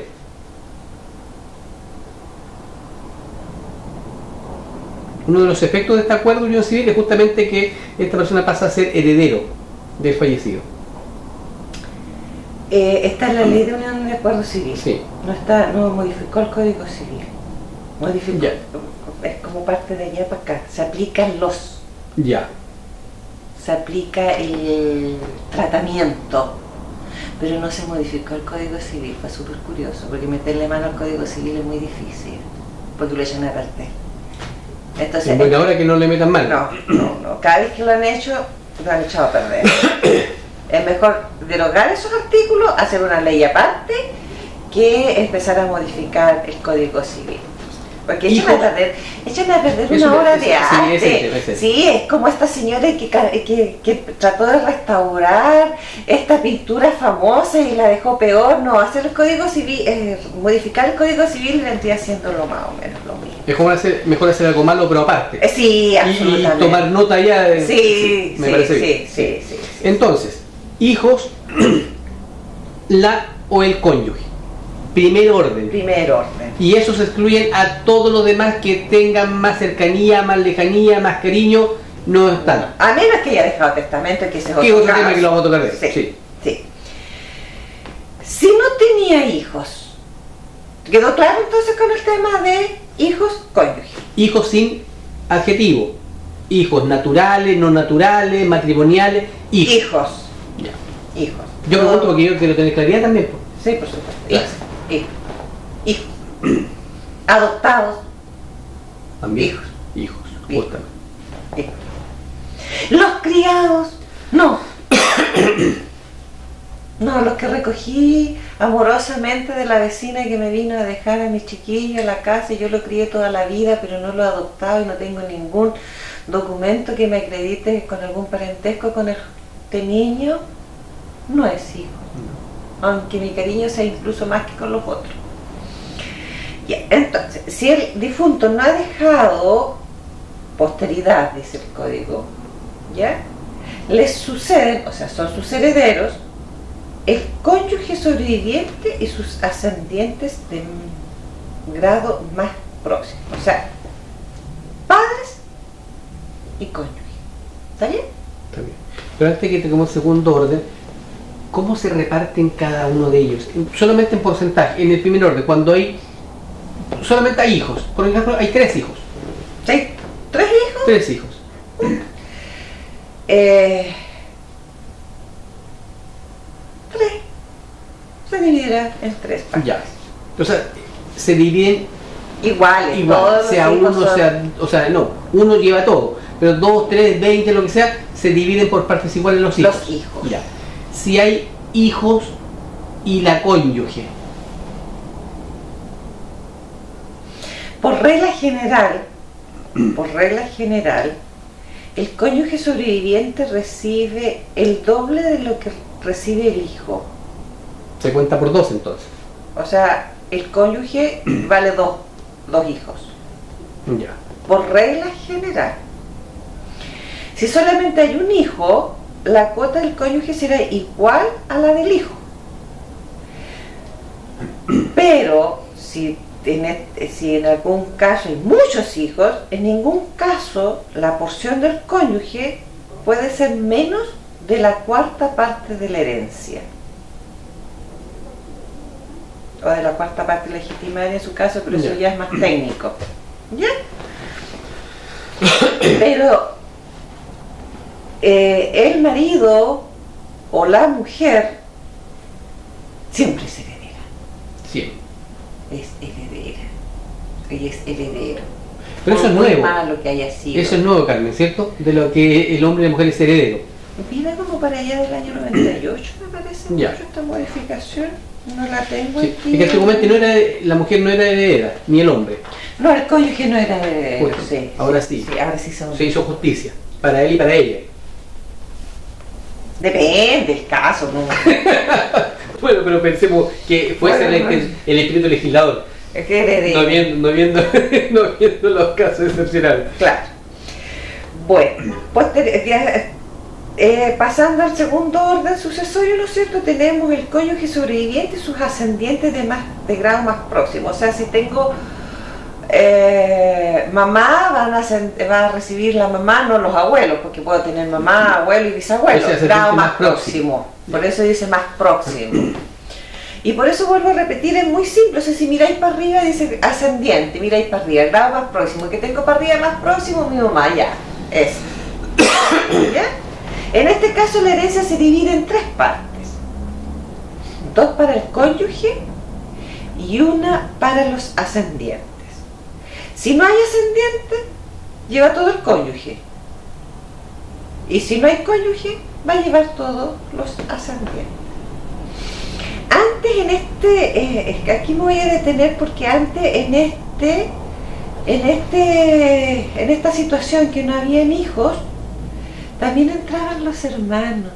Uno de los efectos de este acuerdo de unión civil es justamente que esta persona pasa a ser heredero del fallecido. Está en la ley de unión de acuerdo civil. Sí. No modificó el Código Civil. Modificó. Ya. Es como parte de allá para acá. Se aplican Ya. se aplica el tratamiento, pero no se modificó el Código Civil. Fue súper curioso, porque meterle mano al Código Civil es muy difícil, porque lo echan a perder. Entonces, Es buena hora que no le metan mano. No. Cada vez que lo han hecho, lo han echado a perder. Es mejor derogar esos artículos, hacer una ley aparte, que empezar a modificar el Código Civil. Porque echan a perder una obra de arte. Sí, es como esta señora que trató de restaurar esta pintura famosa y la dejó peor. No, hacer el Código Civil, modificar el Código Civil vendría haciendo lo más o menos lo mismo. Es mejor hacer algo malo, pero aparte. Sí, absolutamente. Y tomar nota ya de... Sí, me parece bien. Sí. Entonces, hijos, la o el cónyuge. Primer orden. Y esos excluyen a todos los demás que tengan más cercanía, más lejanía, más cariño, no están. A menos que haya dejado testamento, que ese es otro tema que lo vamos a tocar de. Sí. Si no tenía hijos, ¿quedó claro entonces con el tema de hijos cónyuge? Hijos sin adjetivo. Hijos naturales, no naturales, matrimoniales, hijos. Ya. Hijos. Yo pregunto porque yo quiero tener claridad también. Sí, por supuesto. Hijos. Adoptados. También. Hijos. Justamente. Hijos. Los criados. No. No, los que recogí amorosamente de la vecina que me vino a dejar a mi chiquillo en la casa y yo lo crié toda la vida, pero no lo he adoptado y no tengo ningún documento que me acredite con algún parentesco con este niño, no es hijo. Aunque mi cariño sea incluso más que con los otros. Ya, entonces, si el difunto no ha dejado posteridad, dice el código, ¿ya? Les suceden, o sea, son sus herederos, el cónyuge sobreviviente y sus ascendientes de grado más próximo. O sea, padres y cónyuge. ¿Está bien? Está bien. Pero antes que tengamos segundo orden, ¿cómo se reparten cada uno de ellos? Solamente en porcentaje, en el primer orden, cuando solamente hay hijos. Por ejemplo, hay 3 hijos. ¿Sí? ¿3 hijos? 3 hijos. Tres. Se dividirá en 3 partes. Ya. O sea, se dividen Iguales. igual, Todos sea los hijos uno, son- o sea, no, uno lleva todo, pero 2, 3, 20, lo que sea, se dividen por partes iguales los hijos. Los hijos. Ya. Si hay hijos y la cónyuge, Por regla general, el cónyuge sobreviviente recibe el doble de lo que recibe el hijo. se cuenta por 2 entonces. O sea, el cónyuge vale dos hijos. Ya. Por regla general. Si solamente hay un hijo, la cuota del cónyuge será igual a la del hijo. Pero si en algún caso hay muchos hijos, en ningún caso la porción del cónyuge puede ser menos de la 4ª parte de la herencia. O de la 4ª parte legítima en su caso, pero eso Ya. ya es más técnico. ¿Ya? Pero el marido o la mujer siempre es heredera. Sí. Es heredera. Ella es heredero. Pero eso es Por muy nuevo. malo que haya sido. Eso es nuevo, Carmen, ¿cierto? De lo que el hombre y la mujer es heredero. Viene como para allá del año 98, me parece Ya. mucho esta modificación. No la tengo Sí. aquí. Y que antiguamente la mujer no era heredera, ni el hombre. No, el cónyuge no era heredero. Justo. Sí, Ahora sí. ahora sí son. Se hizo justicia, para él y para ella. Depende del caso, ¿no? Bueno, pero pensemos que fuese Bueno, el espíritu legislador, Es que heredero. no viendo los casos excepcionales. Claro. Bueno, pasando al segundo orden sucesorio, ¿no es cierto? Tenemos el cónyuge sobreviviente y sus ascendientes de grado más próximo. O sea, si tengo mamá, va a recibir la mamá, no los abuelos, porque puedo tener mamá, abuelo y bisabuelo. O sea, Grado ascendiente más más próximo. próximo. Por eso dice más próximo. Y por eso vuelvo a repetir, es muy simple. O sea, si miráis para arriba dice ascendiente, miráis para arriba, grado más próximo. El que tengo para arriba más próximo, mi mamá, ya. Eso. ¿Ya? En este caso la herencia se divide en 3 partes. 2 para el cónyuge y 1 para los ascendientes. Si no hay ascendiente, lleva todo el cónyuge. Y si no hay cónyuge, va a llevar todos los ascendientes. Antes aquí me voy a detener porque antes en esta situación que no habían hijos, también entraban los hermanos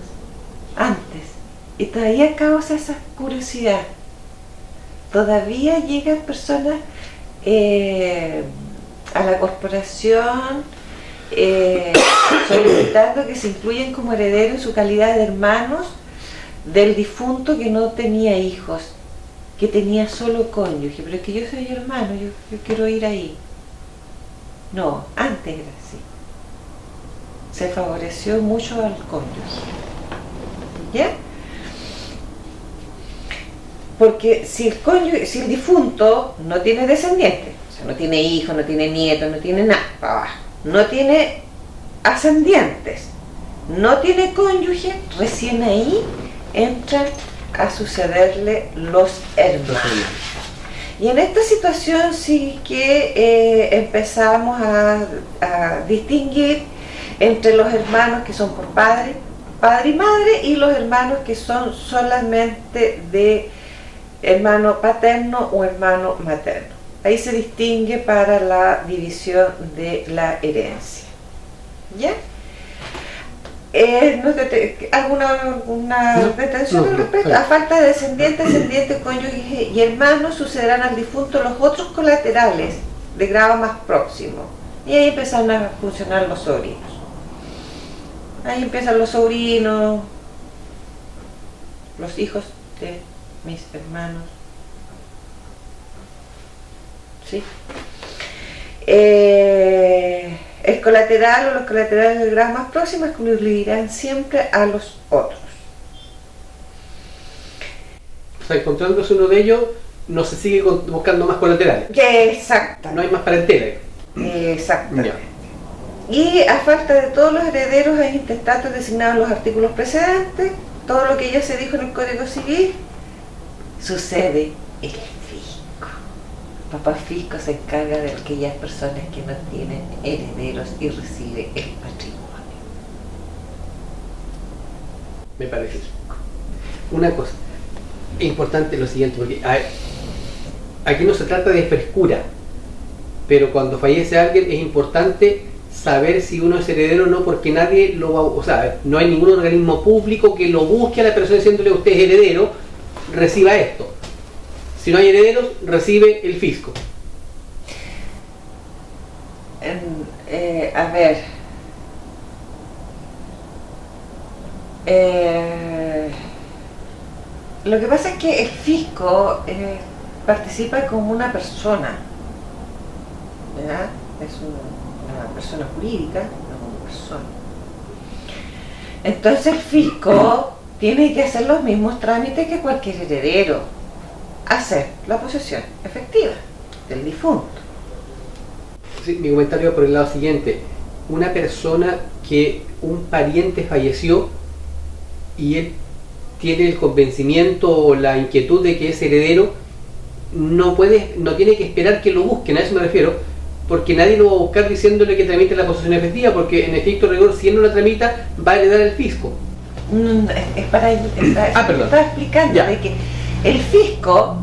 antes y todavía causa esa curiosidad. Todavía llegan personas a la corporación solicitando que se incluyan como herederos en su calidad de hermanos del difunto que no tenía hijos, que tenía solo cónyuge. Pero es que yo soy hermano, yo quiero ir ahí. No, antes era así. Se favoreció mucho al cónyuge. ¿Ya? Porque si el difunto no tiene descendientes, o sea, no tiene hijos, no tiene nietos, no tiene nada, no tiene ascendientes, no tiene cónyuge, recién ahí entran a sucederle los hermanos. Y en esta situación sí que empezamos a distinguir entre los hermanos que son por padre y madre, y los hermanos que son solamente de hermano paterno o hermano materno. Ahí se distingue para la división de la herencia. ¿Ya? ¿Alguna detención al respecto? No. A falta de descendiente, cónyuge y hermanos, sucederán al difunto los otros colaterales de grado más próximo. Y ahí empiezan a funcionar los sobrinos. Ahí empiezan los sobrinos, los hijos de mis hermanos. ¿Sí? El colateral o los colaterales del grado más próximo excluirán siempre a los otros. O sea, encontrándose uno de ellos, no se sigue buscando más colaterales. Exacto. No hay más parentela. Exactamente. Y a falta de todos los herederos hay intestatos designados en los artículos precedentes. Todo lo que ya se dijo en el Código Civil sucede el fisco. Papá fisco se encarga de aquellas personas que no tienen herederos y recibe el patrimonio. Me parece. Una cosa importante lo siguiente, porque aquí no se trata de frescura, pero cuando fallece alguien es importante saber si uno es heredero o no, porque nadie lo va, o sea, no hay ningún organismo público que lo busque a la persona diciéndole usted es heredero, reciba esto. Si no hay herederos, recibe el fisco. A ver, lo que pasa es que el fisco participa como una persona, ¿ya? Es una persona jurídica, no una persona. Entonces el fisco tiene que hacer los mismos trámites que cualquier heredero, hacer la posesión efectiva del difunto. Sí, mi comentario va por el lado siguiente. Una persona que un pariente falleció y él tiene el convencimiento o la inquietud de que es heredero, no tiene que esperar que lo busquen, a eso me refiero, porque nadie lo va a buscar diciéndole que tramite la posesión efectiva, porque en estricto rigor, si él no la tramita, va a heredar el fisco. Es para perdón. estaba explicando Ya. de que el fisco,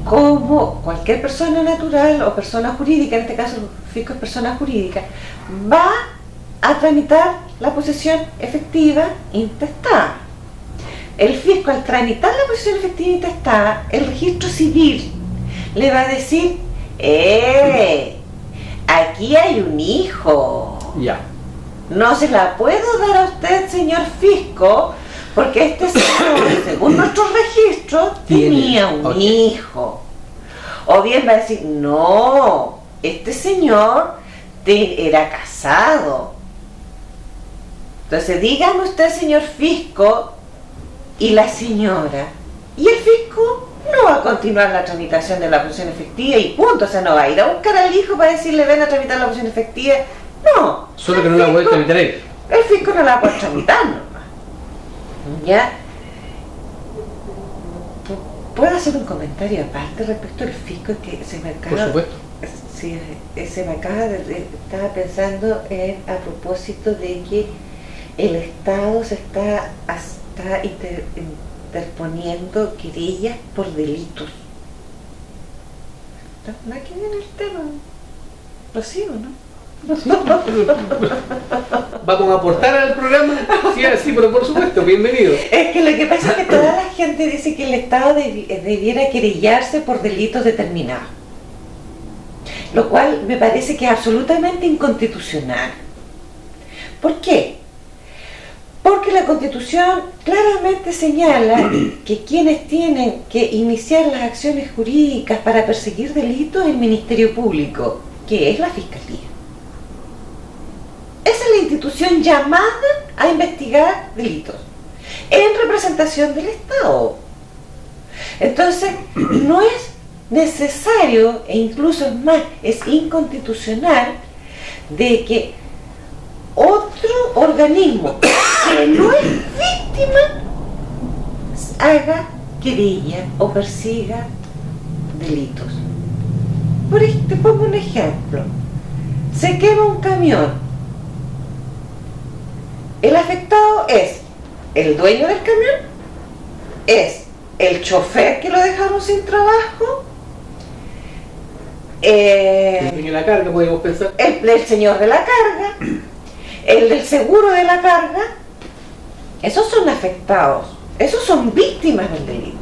como cualquier persona natural o persona jurídica, en este caso el fisco es persona jurídica, va a tramitar la posesión efectiva intestada. El fisco, al tramitar la posesión efectiva intestada, el registro civil le va a decir: aquí hay un hijo. Ya. No se la puedo dar a usted, señor fisco, porque este señor, según nuestros registros, tenía un hijo. O bien va a decir: no, este señor era casado. Entonces dígame usted, señor fisco, y la señora. Y el fisco no va a continuar la tramitación de la posesión efectiva y punto. O sea, no va a ir a buscar al hijo para decirle ven a tramitar la posesión efectiva. No. Solo que no la puede tramitar él. El fisco no la puede tramitar nomás. ¿Ya? ¿Puedo hacer un comentario aparte respecto al fisco que se me acaba? Por supuesto. Sí, se me acaba estaba pensando a propósito de que el Estado se está interponiendo querellas por delitos. ¿No aquí viene el tema? Lo sigo, ¿no? Vamos a aportar al programa, sí, pero por supuesto, bienvenido. Es que lo que pasa es que toda la gente dice que el Estado debiera querellarse por delitos determinados, lo cual me parece que es absolutamente inconstitucional. ¿Por qué? Porque la Constitución claramente señala que quienes tienen que iniciar las acciones jurídicas para perseguir delitos es el Ministerio Público, que es la Fiscalía. Esa es la institución llamada a investigar delitos en representación del Estado. Entonces, no es necesario, e incluso es más, es inconstitucional, de que otro organismo que no es víctima haga querella o persiga delitos. Te pongo un ejemplo. Se quema un camión. El afectado es el dueño del camión, es el chofer que lo dejaron sin trabajo, El dueño de la carga, podemos pensar. el señor de la carga, El del seguro de la carga, esos son afectados, esos son víctimas del delito.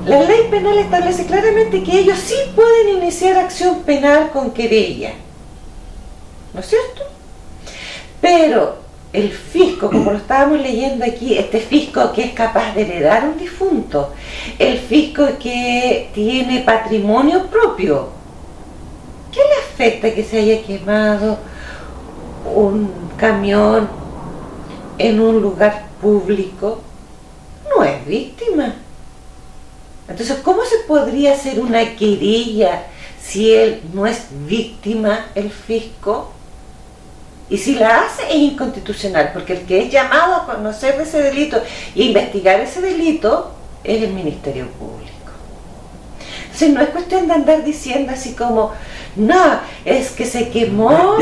La ley penal establece claramente que ellos sí pueden iniciar acción penal con querella, ¿no es cierto? Pero el fisco, como lo estábamos leyendo aquí, este fisco que es capaz de heredar un difunto, el fisco que tiene patrimonio propio, ¿qué le afecta que se haya quemado un camión en un lugar público? No es víctima. Entonces, ¿cómo se podría hacer una querella si él no es víctima, el fisco? Y si la hace es inconstitucional, porque el que es llamado a conocer de ese delito e investigar ese delito es el Ministerio Público. Entonces no es cuestión de andar diciendo así como, no, es que se quemó,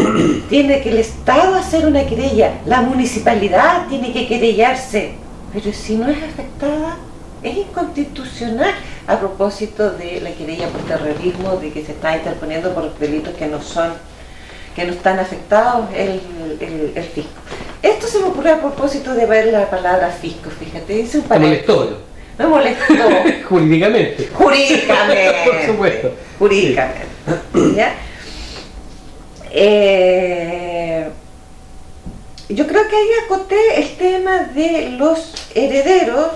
tiene que el Estado hacer una querella, la municipalidad tiene que querellarse, pero si no es afectada, es inconstitucional. A propósito de la querella por terrorismo, de que se está interponiendo por delitos que no están afectados el fisco. Esto se me ocurrió a propósito de ver la palabra fisco, fíjate, dice un ¿Te molestó? Me molestó. Jurídicamente. Jurídicamente. Por supuesto. Jurídicamente. ¿Ya? Yo creo que ahí acoté el tema de los herederos.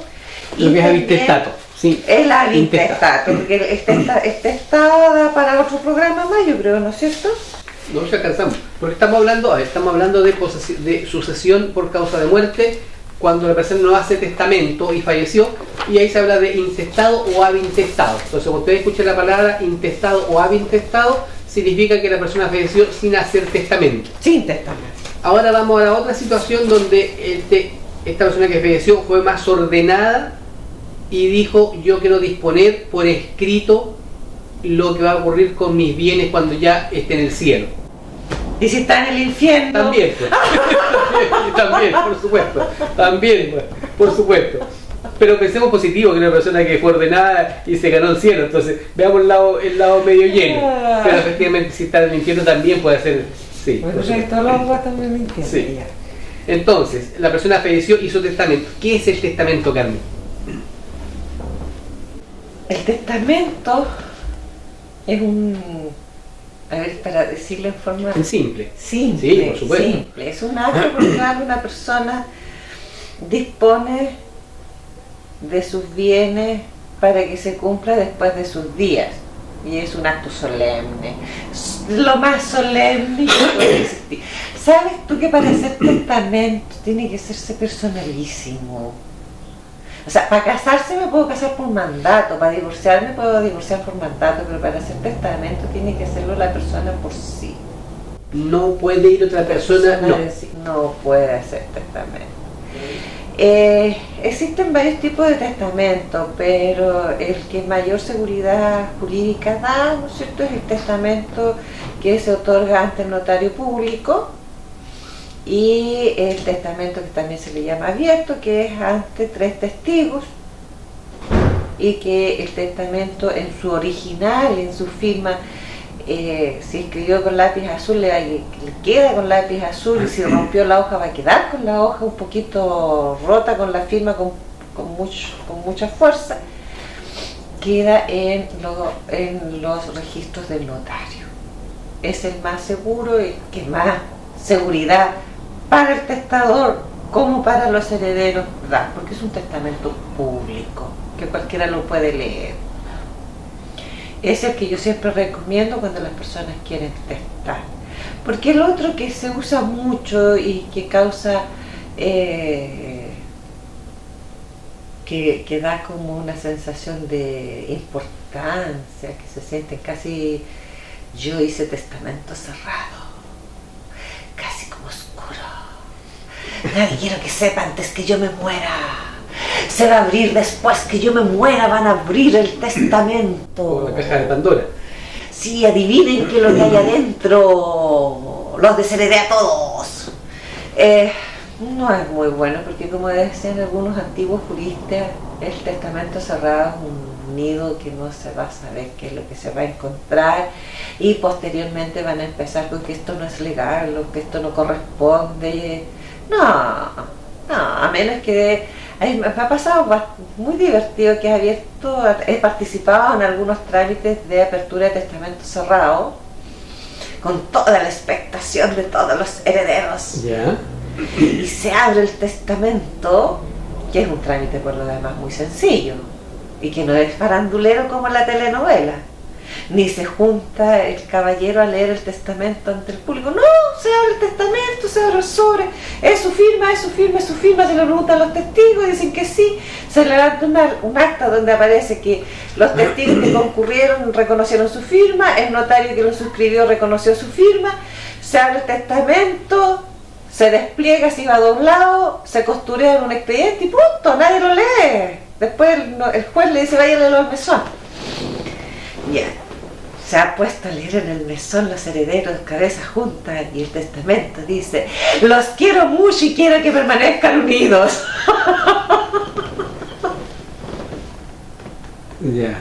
Lo que es avintestato. Sí. El avintestato, porque este está para otro programa más, yo creo, ¿no es cierto? No se alcanzamos, porque estamos hablando de sucesión por causa de muerte, cuando la persona no hace testamento y falleció, y ahí se habla de intestado o avintestado. Entonces, cuando ustedes escuchan la palabra intestado o avintestado, significa que la persona falleció sin hacer testamento. Sin testamento. Ahora vamos a la otra situación donde esta persona que falleció fue más ordenada y dijo: yo quiero disponer por escrito lo que va a ocurrir con mis bienes cuando ya esté en el cielo. ¿Y si está en el infierno? También, pues. También, por supuesto. También, pues, por supuesto. Pero pensemos positivo, que una persona que fue ordenada y se ganó el cielo. Entonces, veamos el lado medio lleno. Pero efectivamente, si está en el infierno también puede ser. Sí. Bueno, esto lo hago también en infierno. Sí. Entonces, la persona falleció, hizo testamento. ¿Qué es el testamento, Carmen? El testamento es a ver, para decirlo en forma simple. Simple, sí, por supuesto. Simple. Es un acto por el cual una persona dispone de sus bienes para que se cumpla después de sus días. Y es un acto solemne. Lo más solemne que puede existir. ¿Sabes tú que para hacer testamento tiene que hacerse personalísimo? O sea, para casarse me puedo casar por mandato, para divorciarme puedo divorciar por mandato, pero para hacer testamento tiene que hacerlo la persona por sí. No puede ir otra persona, no. No puede hacer testamento. Existen varios tipos de testamento, pero el que mayor seguridad jurídica da, ¿no es cierto?, es el testamento que se otorga ante el notario público, y el testamento que también se le llama abierto, que es ante 3 testigos, y que el testamento en su original, en su firma, si escribió con lápiz azul le queda con lápiz azul, y si rompió la hoja va a quedar con la hoja un poquito rota, con la firma con mucha fuerza, queda en los registros del notario. Es el más seguro y que más seguridad para el testador como para los herederos da, porque es un testamento público que cualquiera lo puede leer. Es el que yo siempre recomiendo cuando las personas quieren testar, porque el otro que se usa mucho y que causa que da como una sensación de importancia, que se siente casi, yo hice testamento cerrado, casi como oscuro, nadie quiero que sepa antes que yo me muera, se va a abrir después que yo me muera, van a abrir el testamento. O la caja de Pandora. Sí, adivinen qué es lo que hay adentro, los desheredé a todos. No es muy bueno, porque como decían algunos antiguos juristas, el testamento cerrado es un nido que no se va a saber qué es lo que se va a encontrar, y posteriormente van a empezar con que esto no es legal o que esto no corresponde. No, a menos que... me ha pasado muy divertido que he participado en algunos trámites de apertura de testamento cerrado, con toda la expectación de todos los herederos. Ya. Y se abre el testamento, que es un trámite por lo demás muy sencillo, y que no es farandulero como la telenovela. Ni se junta el caballero a leer el testamento ante el público. No, se abre el testamento, se abre el sobre, es su firma, es su firma, es su firma, se le preguntan a los testigos, dicen que sí, se levanta un acta donde aparece que los testigos que concurrieron reconocieron su firma, el notario que lo suscribió reconoció su firma, se abre el testamento, se despliega, se va doblado, se costurea en un expediente y punto, nadie lo lee. Después el juez le dice, vaya a leerlo al mesón. Ya, se ha puesto a leer en el mesón los herederos, cabezas juntas, y el testamento dice, los quiero mucho y quiero que permanezcan unidos. Ya.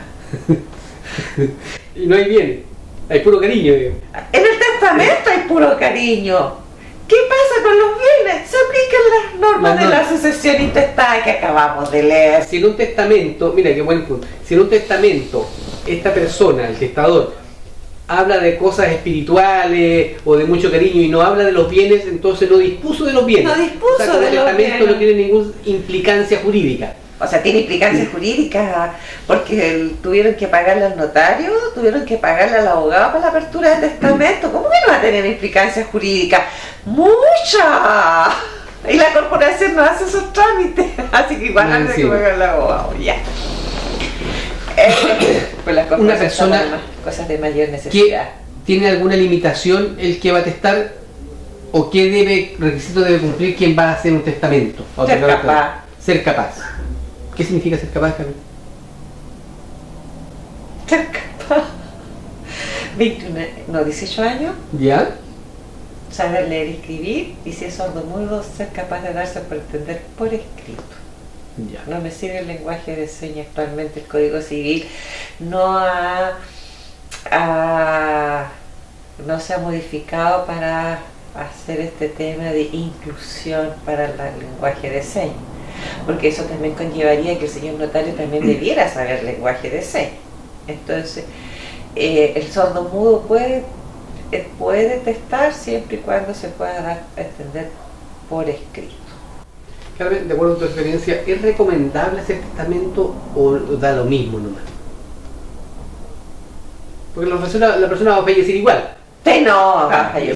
Y no hay bien, hay puro cariño. En el testamento hay puro cariño. ¿Qué pasa con los bienes? Se aplican las normas de la sucesión intestada que acabamos de leer. Si en un testamento, mira qué buen punto, si en un testamento esta persona, el testador, habla de cosas espirituales o de mucho cariño y no habla de los bienes, entonces no dispuso de los bienes. No dispuso, o sea, de los bienes. El testamento no tiene ninguna implicancia jurídica. O sea, tiene implicancias jurídicas porque tuvieron que pagarle al notario, tuvieron que pagarle al abogado para la apertura del testamento. ¿Cómo que no va a tener implicancias jurídicas? ¡Mucha! Y la corporación no hace esos trámites, así que igual hace que pagar al abogado. Ya. Pues las una persona cosas de mayor necesidad. ¿Tiene alguna limitación el que va a testar o qué requisito debe cumplir quien va a hacer un testamento? Ser capaz. Ser capaz. ¿Qué significa ser capaz, Carmen? Ser capaz. 18 años. ¿Ya? Saber leer y escribir, y si es sordomudo, ser capaz de darse por entender por escrito. Ya. No me sirve el lenguaje de señas actualmente. El Código Civil no se ha modificado para hacer este tema de inclusión para el lenguaje de señas, porque eso también conllevaría que el señor notario también debiera saber lenguaje de señas. Entonces, el sordomudo puede testar siempre y cuando se pueda dar a entender por escrito. Carmen, de acuerdo a tu experiencia, ¿es recomendable hacer testamento o da lo mismo nomás? Porque la persona va a fallecer igual.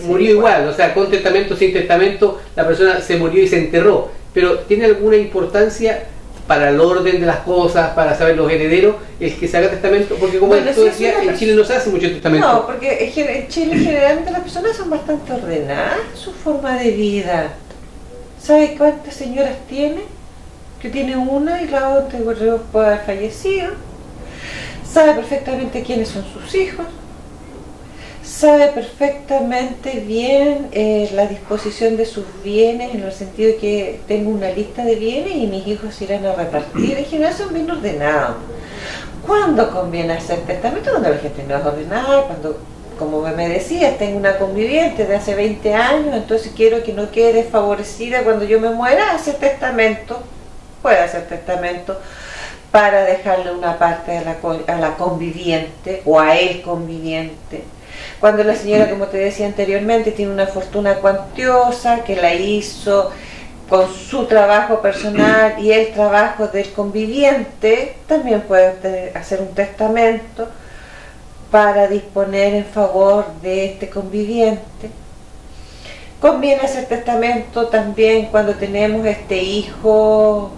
Murió igual, o sea, con testamento, sin testamento, la persona se murió y se enterró. Pero ¿tiene alguna importancia para el orden de las cosas, para saber los herederos, el que se haga testamento? Porque como tú decías, en Chile no se hace mucho testamento. No, porque en Chile generalmente las personas son bastante ordenadas en su forma de vida. ¿Sabe cuántas señoras tiene? Que tiene una y la otra puede haber fallecido. Sabe perfectamente quiénes son sus hijos. Sabe perfectamente bien la disposición de sus bienes, en el sentido de que tengo una lista de bienes y mis hijos irán a repartir. En general son bien ordenados. ¿Cuándo conviene hacer testamento? Cuando la gente no es ordenada, cuando, como me decías, tengo una conviviente de hace 20 años, entonces quiero que no quede desfavorecida cuando yo me muera, hacer testamento, puede hacer testamento para dejarle una parte a la conviviente o a el conviviente. Cuando la señora, como te decía anteriormente, tiene una fortuna cuantiosa que la hizo con su trabajo personal y el trabajo del conviviente, también puede hacer un testamento para disponer en favor de este conviviente. Conviene hacer testamento también cuando tenemos este hijo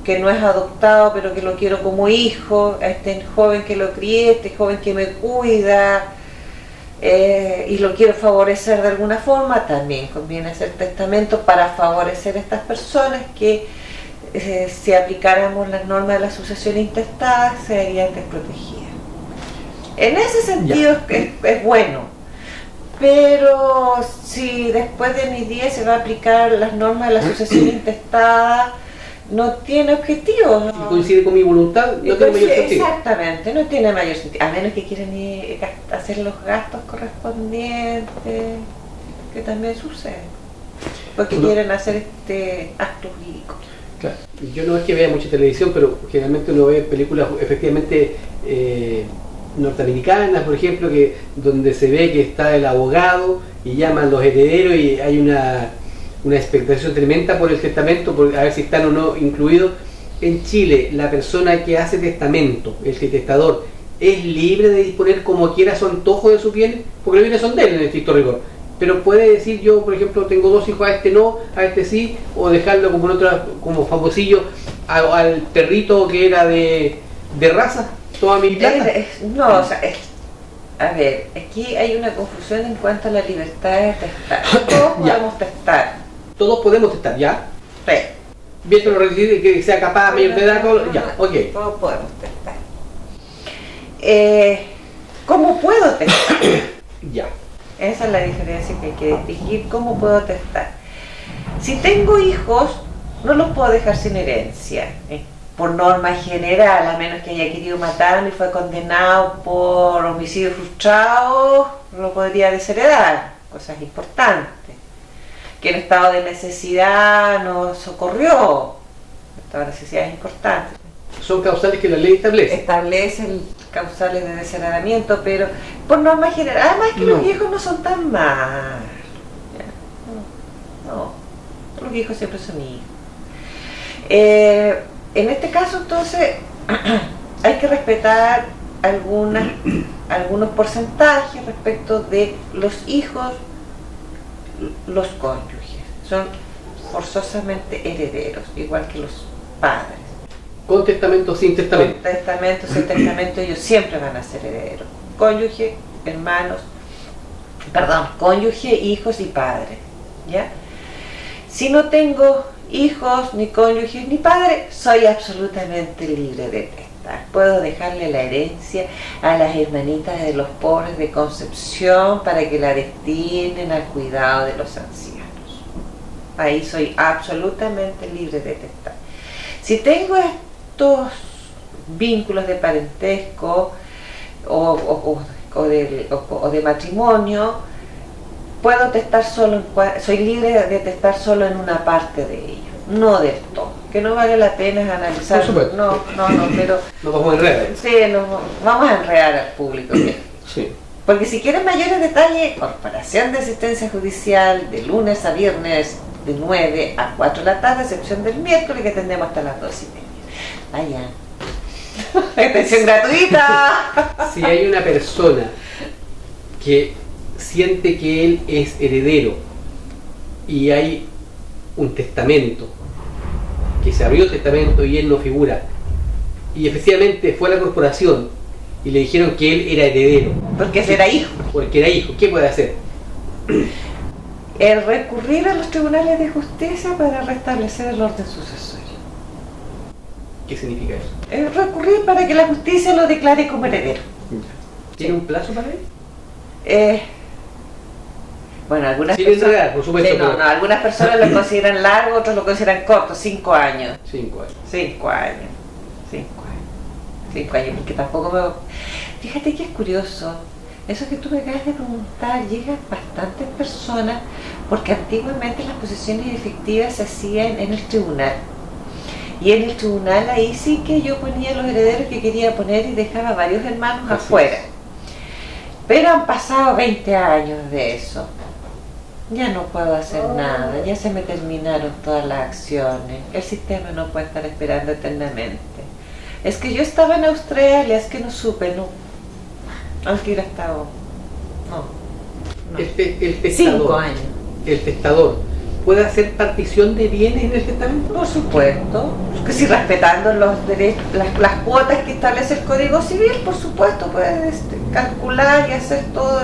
que no es adoptado, pero que lo quiero como hijo, este joven que lo crié, este joven que me cuida, y lo quiero favorecer de alguna forma. También conviene hacer testamento para favorecer a estas personas que si aplicáramos las normas de la sucesión intestada serían desprotegidas. En ese sentido es bueno, pero si después de mis días se va a aplicar las normas de la sucesión intestada, no tiene objetivos. Si coincide con mi voluntad, no tiene mayor sentido. Exactamente, no tiene mayor sentido, a menos que quieran hacer los gastos correspondientes, que también sucede, porque quieren hacer actos jurídicos. Claro. Yo no es que vea mucha televisión, pero generalmente uno ve películas efectivamente norteamericanas, por ejemplo, donde se ve que está el abogado y llaman los herederos y hay una expectación tremenda por el testamento, a ver si están o no incluidos. En Chile, la persona que hace testamento, el testador, es libre de disponer como quiera su antojo de sus bienes, porque los bienes son de él en el estricto rigor. Pero puede decir, yo por ejemplo tengo 2 hijos, a este no, a este sí, o dejarlo como en otra, como famosillo al perrito que era de raza, toda mi plata. No, o sea, a ver, aquí hay una confusión en cuanto a la libertad de testar. Todos podemos testar. Todos podemos testar, ¿ya? Sí. Bien, pero requiere que sea capaz, mayor de edad, ya, ok. Todos podemos testar. ¿Cómo puedo testar? Ya. Esa es la diferencia que hay que distinguir. ¿Cómo puedo testar? Si tengo hijos, no los puedo dejar sin herencia. Por norma general, a menos que haya querido matarme y fue condenado por homicidio frustrado, lo podría desheredar. Cosas importantes. Que en estado de necesidad nos socorrió. Estado de necesidad es importante. Son causales que la ley establece. Establecen causales de desheredamiento, pero por norma general, además que los viejos no son tan malos. No, los viejos siempre son hijos. En este caso, entonces, hay que respetar algunos porcentajes respecto de los hijos, los cónyuges. Son forzosamente herederos, igual que los padres. Con testamento o sin testamento. Con testamento, sin testamento, ellos siempre van a ser herederos. Cónyuge, hermanos, cónyuge, hijos y padres, ¿ya? Si no tengo hijos, ni cónyuges, ni padres, soy absolutamente libre de testar. Puedo dejarle la herencia a las hermanitas de los pobres de Concepción para que la destinen al cuidado de los ancianos. Ahí soy absolutamente libre de testar. Si tengo estos vínculos de parentesco o de matrimonio, puedo testar soy libre de testar solo en una parte de ello, no del todo, que no vale la pena analizar. Por supuesto. No, pero nos vamos a enredar. Sí, vamos a enredar al público. Sí. Porque si quieren mayores detalles, Corporación de Asistencia Judicial de lunes a viernes de 9 a 4 de la tarde, a excepción del miércoles que atendemos hasta las 2:30. Vayan. Atención gratuita. Si hay una persona que siente que él es heredero y hay un testamento, que se abrió el testamento y él no figura, y efectivamente fue a la corporación y le dijeron que él era heredero. Porque era hijo. Porque era hijo, ¿qué puede hacer? Recurrir a los tribunales de justicia para restablecer el orden sucesorio. ¿Qué significa eso? Recurrir para que la justicia lo declare como heredero. ¿Tiene un plazo para él? Bueno, algunas sin entregar, por supuesto. Sí, no, algunas personas lo consideran largo, otros lo consideran corto, 5 años. 5 años. 5 años. 5 años. 5 años, porque tampoco me... Fíjate que es curioso. Eso que tú me acabas de preguntar, llegan bastantes personas, porque antiguamente las posesiones efectivas se hacían en el tribunal. Y en el tribunal ahí sí que yo ponía los herederos que quería poner y dejaba varios hermanos afuera. Pero han pasado 20 años de eso. Ya no puedo hacer nada, ya se me terminaron todas las acciones. El sistema no puede estar esperando eternamente. Es que yo estaba en Australia, es que no supe, no. Aunque hubiera estado... No. El testador, 5 años. El testador, ¿puede hacer partición de bienes en el testamento? Por supuesto. Que si respetando los derechos, las cuotas que establece el Código Civil, por supuesto, puede calcular y hacer todo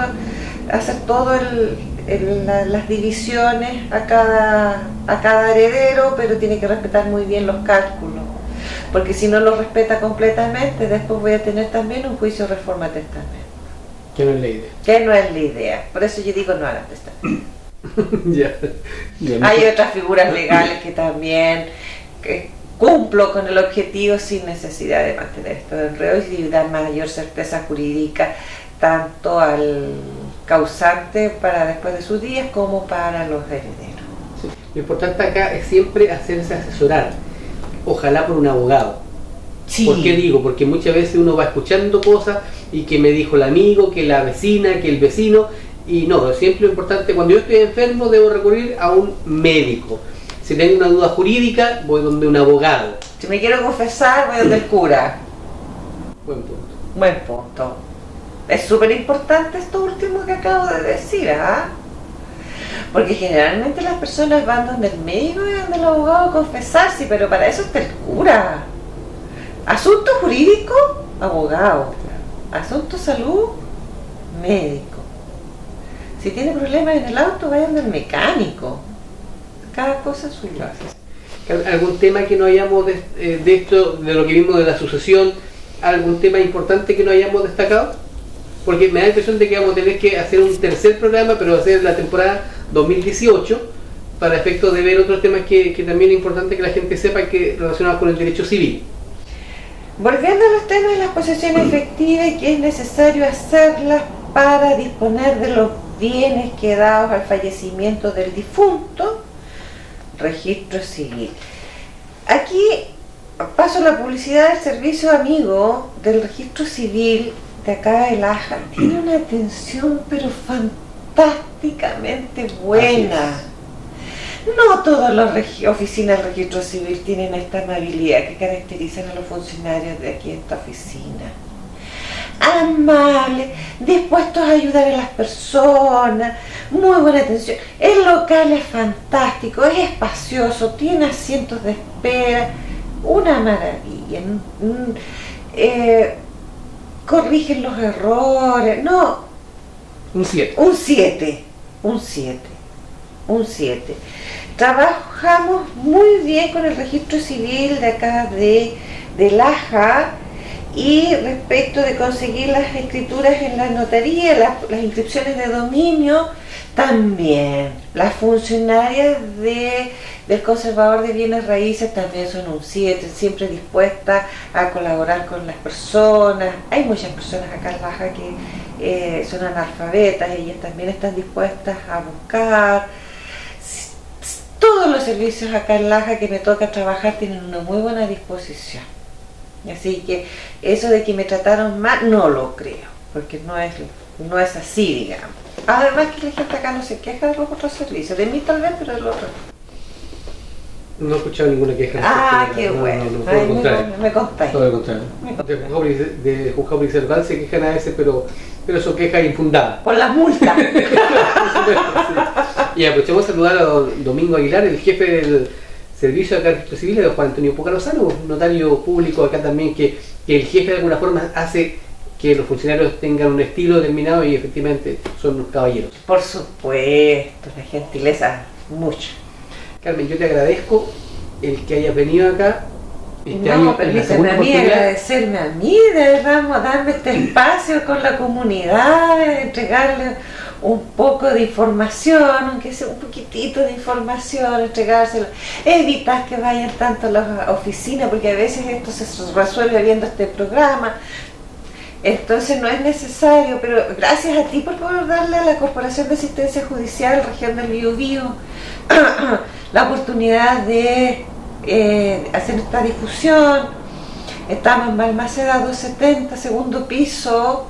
las divisiones a cada heredero, pero tiene que respetar muy bien los cálculos. Porque si no lo respeta completamente, después voy a tener también un juicio de reforma de testamento. Que no es la idea. Que no es la idea. Por eso yo digo no hagan testamento. Ya. Hay otras figuras legales que también cumplo con el objetivo sin necesidad de mantener estos enredos y dar mayor certeza jurídica tanto al causante para después de sus días como para los herederos. Sí. Lo importante acá es siempre hacerse asesorar, ojalá por un abogado. Sí. ¿Por qué digo? Porque muchas veces uno va escuchando cosas y que me dijo el amigo, que la vecina, que el vecino, y no, siempre lo importante, cuando yo estoy enfermo debo recurrir a un médico. Si tengo una duda jurídica, voy donde un abogado. Si me quiero confesar, voy donde el cura. Buen punto. Buen punto. Es súper importante esto último que acabo de decir, ¿ah? Porque generalmente las personas van donde el médico y donde el abogado a confesarse, pero para eso está el cura. Asunto jurídico, abogado. Asunto salud, médico. Si tiene problemas en el auto, vayan al mecánico. Cada cosa es suya. Gracias. ¿Algún tema que no hayamos de esto, de lo que vimos de la sucesión, algún tema importante que no hayamos destacado? Porque me da la impresión de que vamos a tener que hacer un tercer programa, pero hacer la temporada 2018, para efectos de ver otros temas que también es importante que la gente sepa que relacionados con el derecho civil. Volviendo a los temas de las posesiones efectivas, que es necesario hacerlas para disponer de los bienes quedados al fallecimiento del difunto, registro civil. Aquí paso la publicidad del servicio amigo del registro civil de acá de Laja. Tiene una atención pero fantásticamente buena. No todas las oficinas del registro civil tienen esta amabilidad que caracterizan a los funcionarios de aquí en esta oficina. Amables, dispuestos a ayudar a las personas, muy buena atención. El local es fantástico, es espacioso, tiene asientos de espera, una maravilla. Corrigen los errores, no. Un 7. Un 7, un 7, un 7. Trabajamos muy bien con el registro civil de acá de Laja. Y respecto de conseguir las escrituras en la notaría, las inscripciones de dominio, también. Las funcionarias del conservador de bienes raíces también son un 7, siempre dispuestas a colaborar con las personas. Hay muchas personas acá en Laja que son analfabetas, ellas también están dispuestas a buscar. Todos los servicios acá en Laja que me toca trabajar tienen una muy buena disposición. Así que eso de que me trataron mal, no lo creo, porque no es así, digamos. Además que la gente acá no se queja de los otros servicios, de mí tal vez, pero del otro. No he escuchado ninguna queja. Ah, qué bueno. No, todo lo contrario. Me contáis. Todo lo contrario. De juzgado policial local se quejan a veces, pero son quejas infundadas. Por las multas. Y aprovechemos a saludar a don Domingo Aguilar, el jefe del servicio acá de registro civil, de don Juan Antonio Puca Lozano, un notario público acá también, que el jefe de alguna forma hace que los funcionarios tengan un estilo determinado y efectivamente son unos caballeros. Por supuesto, la gentileza, mucho. Carmen, yo te agradezco el que hayas venido acá este año. Permíteme a mí agradecerme a mí, de verdad, darme este espacio con la comunidad, entregarle un poco de información, aunque sea un poquitito de información, entregárselo, evitar que vayan tanto a las oficinas, porque a veces esto se resuelve viendo este programa, entonces no es necesario, pero gracias a ti por poder darle a la Corporación de Asistencia Judicial Región del Biobío la oportunidad de hacer esta difusión. Estamos en Balmaceda 270, segundo piso,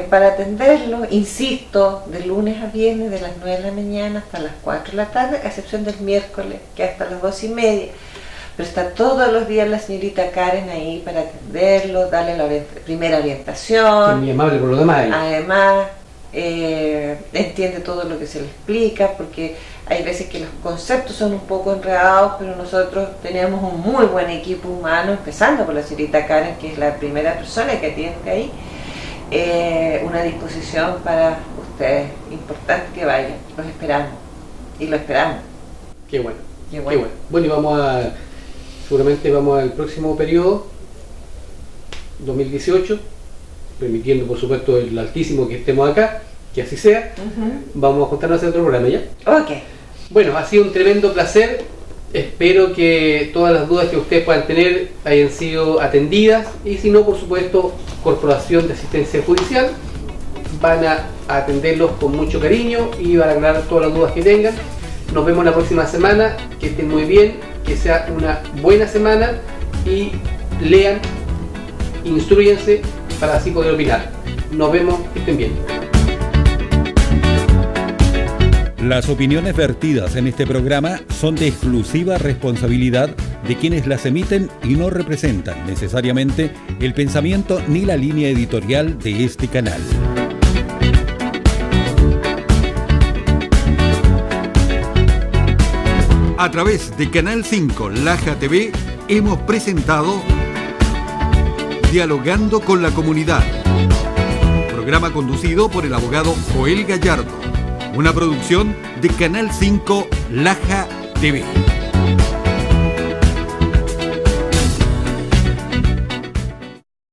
para atenderlo, insisto, de lunes a viernes de las 9 de la mañana hasta las 4 de la tarde, a excepción del miércoles, que hasta las 2:30, pero está todos los días la señorita Karen ahí para atenderlo, darle la primera orientación. Es muy amable por lo demás. Además, entiende todo lo que se le explica, porque hay veces que los conceptos son un poco enredados, pero nosotros tenemos un muy buen equipo humano, empezando por la señorita Karen, que es la primera persona que atiende ahí. Una disposición para ustedes, importante que vayan, los esperamos y lo esperamos. Qué bueno, qué bueno. Bueno, y seguramente vamos al próximo periodo 2018, permitiendo por supuesto el altísimo que estemos acá, que así sea. Vamos a juntarnos a hacer otro programa ya. Ok. Bueno, ha sido un tremendo placer Espero que todas las dudas que ustedes puedan tener hayan sido atendidas, y si no, por supuesto, Corporación de Asistencia Judicial van a atenderlos con mucho cariño y van a aclarar todas las dudas que tengan. Nos vemos la próxima semana, que estén muy bien, que sea una buena semana y lean, instrúyense para así poder opinar. Nos vemos, que estén bien. Las opiniones vertidas en este programa son de exclusiva responsabilidad de quienes las emiten y no representan necesariamente el pensamiento ni la línea editorial de este canal. A través de Canal 5 Laja TV hemos presentado Dialogando con la Comunidad, programa conducido por el abogado Joel Gallardo, una producción de Canal 5 Laja TV.